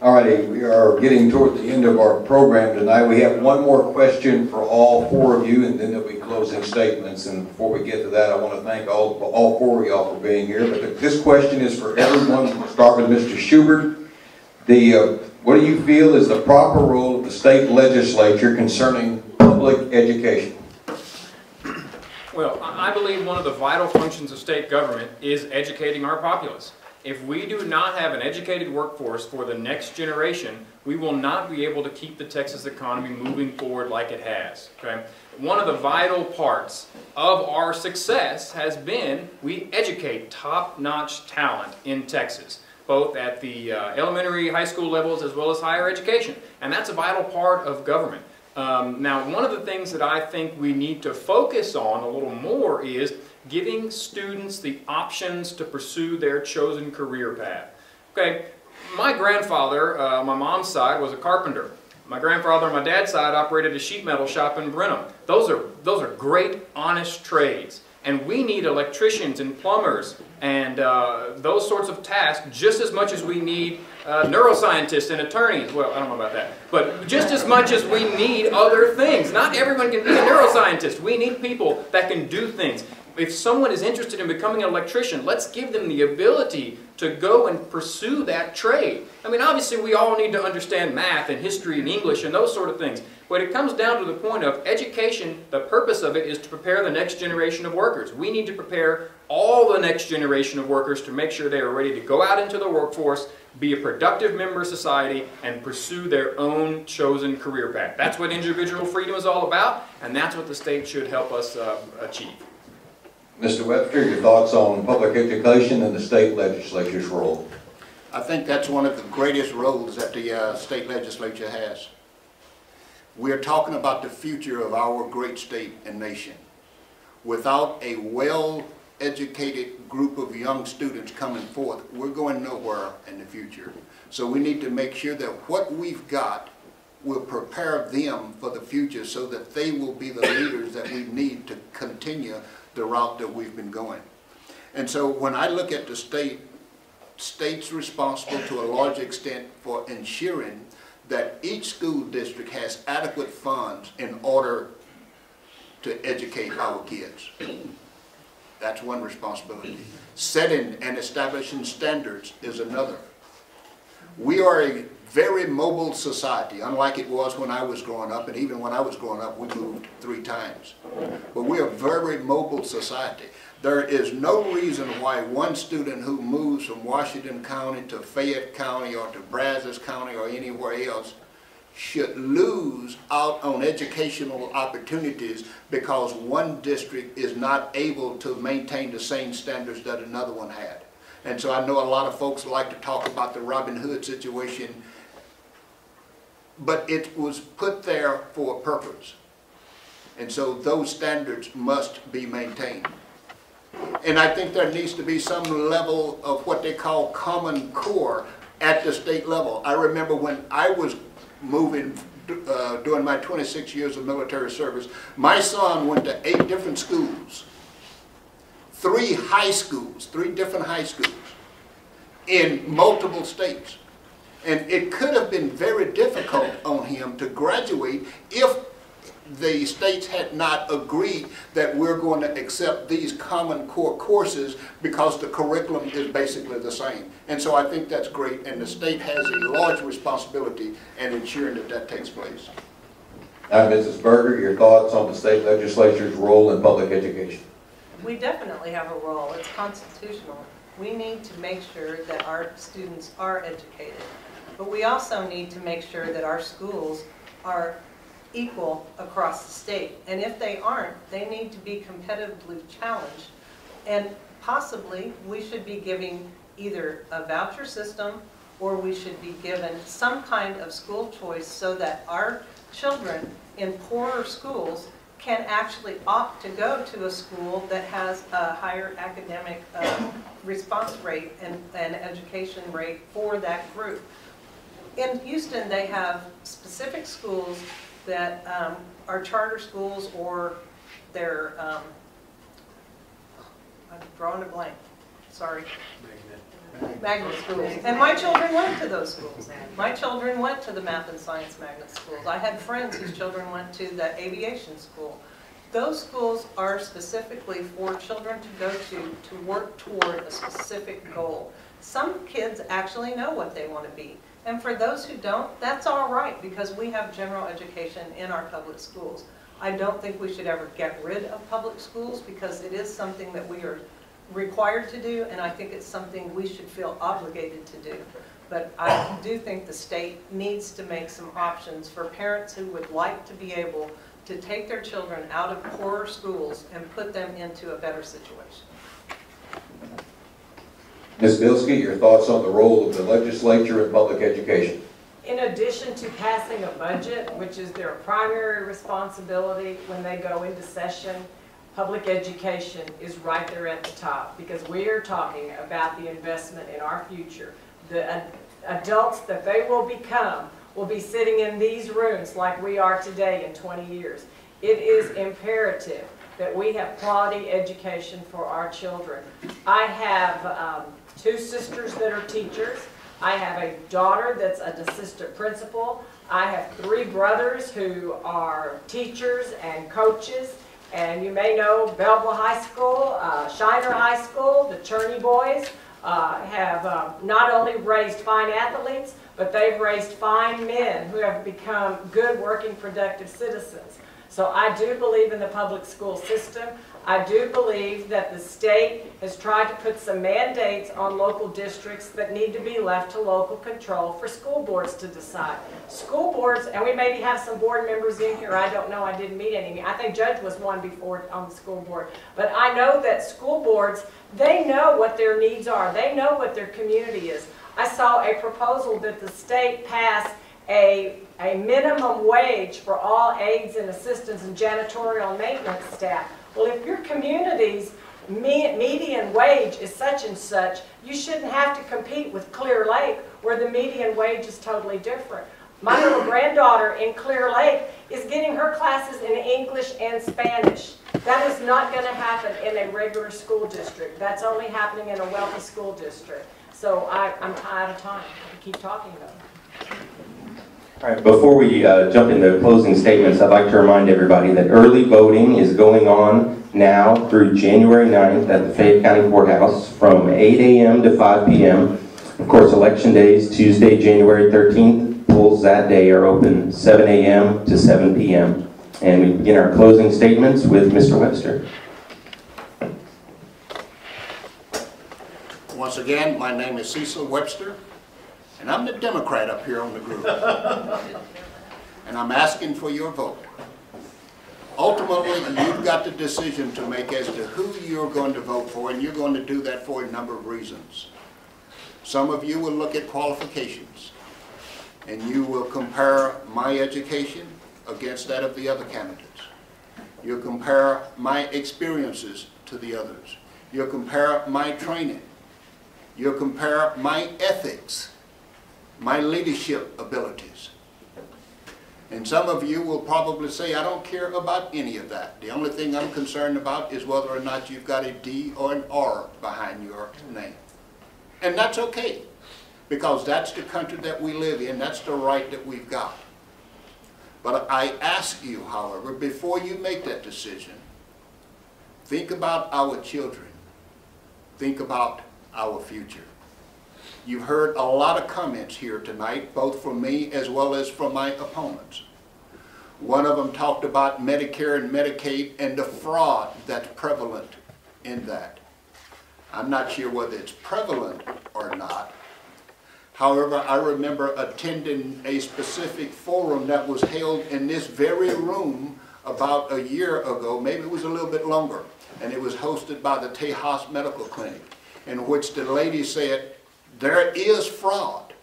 All righty, we are getting toward the end of our program tonight. We have one more question for all four of you, and then there'll be closing statements. And before we get to that, I want to thank all four of y'all for being here. But this question is for everyone. We'll start with Mr. Schubert. What do you feel is the proper role of the state legislature concerning public education? Well, I believe one of the vital functions of state government is educating our populace. If we do not have an educated workforce for the next generation, we will not be able to keep the Texas economy moving forward like it has. Okay? One of the vital parts of our success has been we educate top-notch talent in Texas, both at the elementary, high school levels, as well as higher education. And that's a vital part of government. Now, one of the things that I think we need to focus on a little more is giving students the options to pursue their chosen career path. Okay, my grandfather, my mom's side, was a carpenter. My grandfather on my dad's side operated a sheet metal shop in Brenham. Those are great, honest trades. And we need electricians and plumbers and those sorts of tasks just as much as we need neuroscientists and attorneys. Well, I don't know about that. But just as much as we need other things. Not everyone can be a neuroscientist. We need people that can do things. If someone is interested in becoming an electrician, let's give them the ability to go and pursue that trade. I mean, obviously we all need to understand math and history and English and those sort of things. But it comes down to the point of education. The purpose of it is to prepare the next generation of workers. We need to prepare all the next generation of workers to make sure they are ready to go out into the workforce, be a productive member of society, and pursue their own chosen career path. That's what individual freedom is all about, and that's what the state should help us achieve. Mr. Webster, your thoughts on public education and the state legislature's role? I think that's one of the greatest roles that the state legislature has. We're talking about the future of our great state and nation. Without a well-educated group of young students coming forth, we're going nowhere in the future. So we need to make sure that what we've got will prepare them for the future so that they will be the leaders that we need to continue the route that we've been going. And so when I look at the state's responsible to a large extent for ensuring that each school district has adequate funds in order to educate our kids. That's one responsibility. Setting and establishing standards is another. We are a very mobile society, unlike it was when I was growing up, and even when I was growing up, we moved 3 times. But we are a very mobile society. There is no reason why one student who moves from Washington County to Fayette County or to Brazos County or anywhere else should lose out on educational opportunities because one district is not able to maintain the same standards that another one had. And so I know a lot of folks like to talk about the Robin Hood situation, but it was put there for a purpose. And so those standards must be maintained. And I think there needs to be some level of what they call common core at the state level. I remember when I was moving during my 26 years of military service, my son went to 8 different schools, 3 high schools, 3 different high schools in multiple states. And it could have been very difficult on him to graduate if the states had not agreed that we're going to accept these common core courses because the curriculum is basically the same. And so I think that's great, and the state has a large responsibility in ensuring that that takes place. Now, Mrs. Berger, your thoughts on the state legislature's role in public education? We definitely have a role. It's constitutional. We need to make sure that our students are educated. But we also need to make sure that our schools are equal across the state. And if they aren't, they need to be competitively challenged. And possibly, we should be giving either a voucher system or we should be given some kind of school choice so that our children in poorer schools can actually opt to go to a school that has a higher academic response rate and education rate for that group. In Houston, they have specific schools that are charter schools or they're, I'm drawing a blank, sorry. Magnet schools. And my children went to those schools. My children went to the math and science magnet schools. I had friends whose children went to the aviation school. Those schools are specifically for children to go to work toward a specific goal. Some kids actually know what they want to be. And for those who don't, that's all right because we have general education in our public schools. I don't think we should ever get rid of public schools because it is something that we are required to do, and I think it's something we should feel obligated to do. But I do think the state needs to make some options for parents who would like to be able to take their children out of poorer schools and put them into a better situation. Ms. Bilski, your thoughts on the role of the legislature in public education? In addition to passing a budget, which is their primary responsibility when they go into session, public education is right there at the top because we are talking about the investment in our future. The adults that they will become will be sitting in these rooms like we are today in 20 years. It is imperative that we have quality education for our children. I have 2 sisters that are teachers. I have a daughter that's an assistant principal. I have 3 brothers who are teachers and coaches. And you may know Belleville High School, Shiner High School, the Cerny boys have not only raised fine athletes, but they've raised fine men who have become good, working, productive citizens. So I do believe in the public school system. I do believe that the state has tried to put some mandates on local districts that need to be left to local control for school boards to decide. School boards, and we maybe have some board members in here, I don't know, I didn't meet any. I think Judge was one before on the school board. But I know that school boards, they know what their needs are. They know what their community is. I saw a proposal that the state pass a minimum wage for all aides and assistants and janitorial and maintenance staff. Well, if your community's median wage is such and such, you shouldn't have to compete with Clear Lake where the median wage is totally different. My little granddaughter in Clear Lake is getting her classes in English and Spanish. That is not going to happen in a regular school district. That's only happening in a wealthy school district. So I'm out of time. I keep talking though. All right, before we jump into closing statements, I'd like to remind everybody that early voting is going on now through January 9th at the Fayette County Courthouse from 8 a.m. to 5 p.m. Of course, election days, Tuesday, January 13th, polls that day are open 7 a.m. to 7 p.m. And we begin our closing statements with Mr. Webster. Once again, my name is Cecil Webster, and I'm the Democrat up here on the group. And I'm asking for your vote. Ultimately, you've got the decision to make as to who you're going to vote for, and you're going to do that for a number of reasons. Some of you will look at qualifications, and you will compare my education against that of the other candidates. You'll compare my experiences to the others. You'll compare my training. You'll compare my ethics, my leadership abilities. And some of you will probably say, I don't care about any of that. The only thing I'm concerned about is whether or not you've got a D or an R behind your name. And that's okay, because that's the country that we live in. That's the right that we've got. But I ask you, however, before you make that decision, think about our children. Think about our future. You've heard a lot of comments here tonight, both from me as well as from my opponents. One of them talked about Medicare and Medicaid and the fraud that's prevalent in that. I'm not sure whether it's prevalent or not, However, I remember attending a specific forum that was held in this very room about a year ago, maybe it was a little bit longer, and it was hosted by the Tejas Medical Clinic, in which the lady said, there is fraud.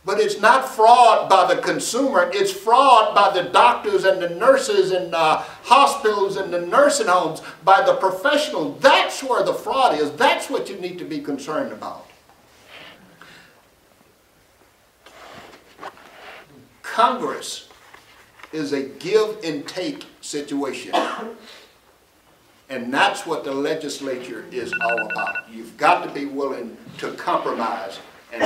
But it's not fraud by the consumer, it's fraud by the doctors and the nurses and the hospitals and the nursing homes, by the professionals. That's where the fraud is. That's what you need to be concerned about. Congress is a give and take situation. And that's what the legislature is all about. You've got to be willing to compromise, and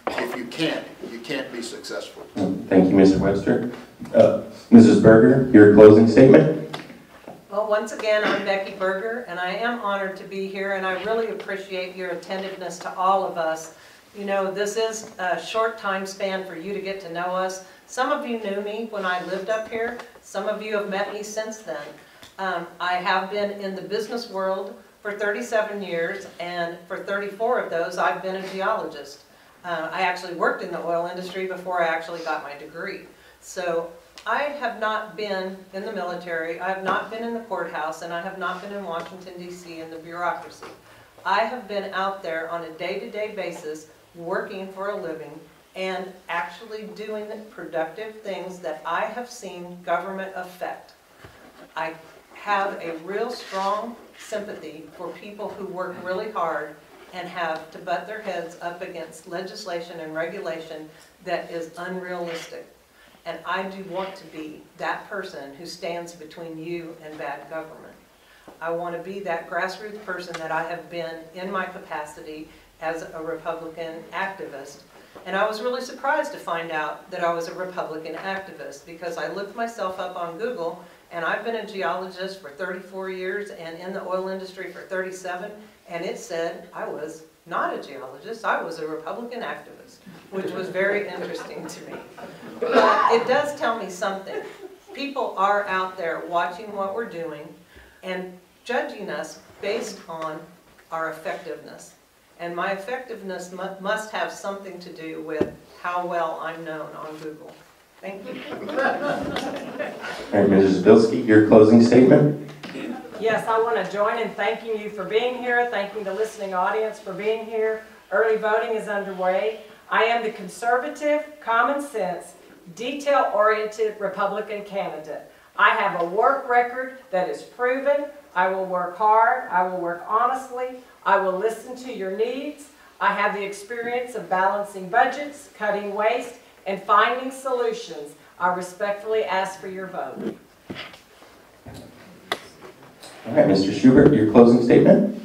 if you can't be successful. Thank you, Mr. Webster. Mrs. Berger, your closing statement? Well, once again, I'm Becky Berger, and I am honored to be here, and I really appreciate your attentiveness to all of us. You know, this is a short time span for you to get to know us. Some of you knew me when I lived up here. Some of you have met me since then. I have been in the business world for 37 years, and for 34 of those, I've been a geologist. I actually worked in the oil industry before I actually got my degree. So I have not been in the military, I have not been in the courthouse, and I have not been in Washington, D.C. in the bureaucracy. I have been out there on a day-to-day basis working for a living and actually doing productive things that I have seen government affect. I have a real strong sympathy for people who work really hard and have to butt their heads up against legislation and regulation that is unrealistic. And I do want to be that person who stands between you and bad government. I want to be that grassroots person that I have been in my capacity as a Republican activist. And I was really surprised to find out that I was a Republican activist, because I looked myself up on Google, and I've been a geologist for 34 years and in the oil industry for 37, and it said I was not a geologist, I was a Republican activist, which was very interesting to me. But it does tell me something. People are out there watching what we're doing and judging us based on our effectiveness. And my effectiveness must have something to do with how well I'm known on Google. Thank you. All right, Mrs. Bilski, your closing statement? Yes, I want to join in thanking you for being here, thanking the listening audience for being here. Early voting is underway. I am the conservative, common sense, detail-oriented Republican candidate. I have a work record that is proven. I will work hard. I will work honestly. I will listen to your needs. I have the experience of balancing budgets, cutting waste, and finding solutions. I respectfully ask for your vote. All right, Mr. Schubert, your closing statement?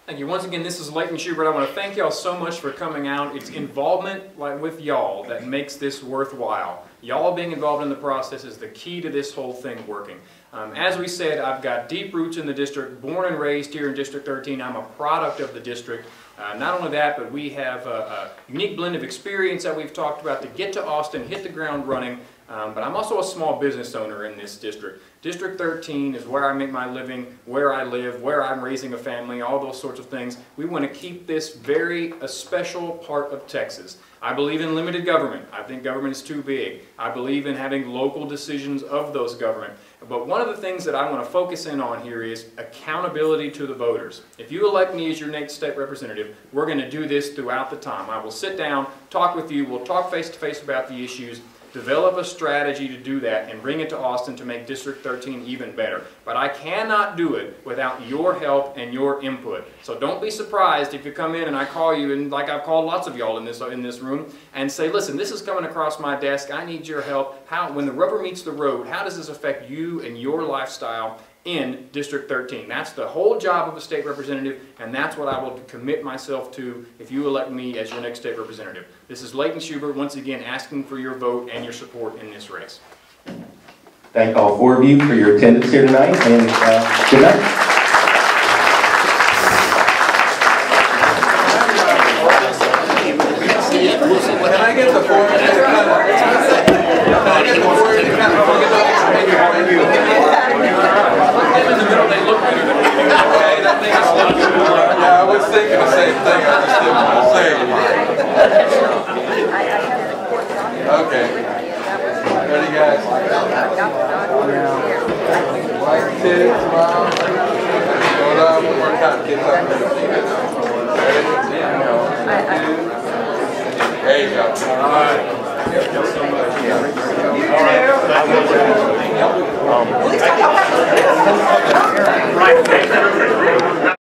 Thank you. Once again, this is Leighton Schubert. I want to thank y'all so much for coming out. It's involvement with y'all that makes this worthwhile. Y'all being involved in the process is the key to this whole thing working. As we said, I've got deep roots in the district, born and raised here in District 13. I'm a product of the district. Not only that, but we have a unique blend of experience that we've talked about to get to Austin, hit the ground running. But I'm also a small business owner in this district. District 13 is where I make my living, where I live, where I'm raising a family, all those sorts of things. We want to keep this a special part of Texas. I believe in limited government. I think government is too big. I believe in having local decisions of those government. But one of the things that I want to focus in on here is accountability to the voters. If you elect me as your next state representative, we're going to do this throughout the time. I will sit down, talk with you, we'll talk face to face about the issues, develop a strategy to do that, and bring it to Austin to make District 13 even better. But I cannot do it without your help and your input. So don't be surprised if you come in and I call you, and like I've called lots of y'all in this room, and say, listen, this is coming across my desk, I need your help. When the rubber meets the road, how does this affect you and your lifestyle in District 13? That's the whole job of a state representative, and that's what I will commit myself to if you elect me as your next state representative. This is Leighton Schubert, once again asking for your vote and your support in this race. Thank all four of you for your attendance here tonight, and good night. Can I get the form to kind of in the middle, they look better than we do. Okay, that makes a lot of people. Yeah, I was thinking the same. Okay. Ready, guys? 1, 2, smile. Hold on, one more time. Get up. Ready? There you go. All right. Thank you so much. All right.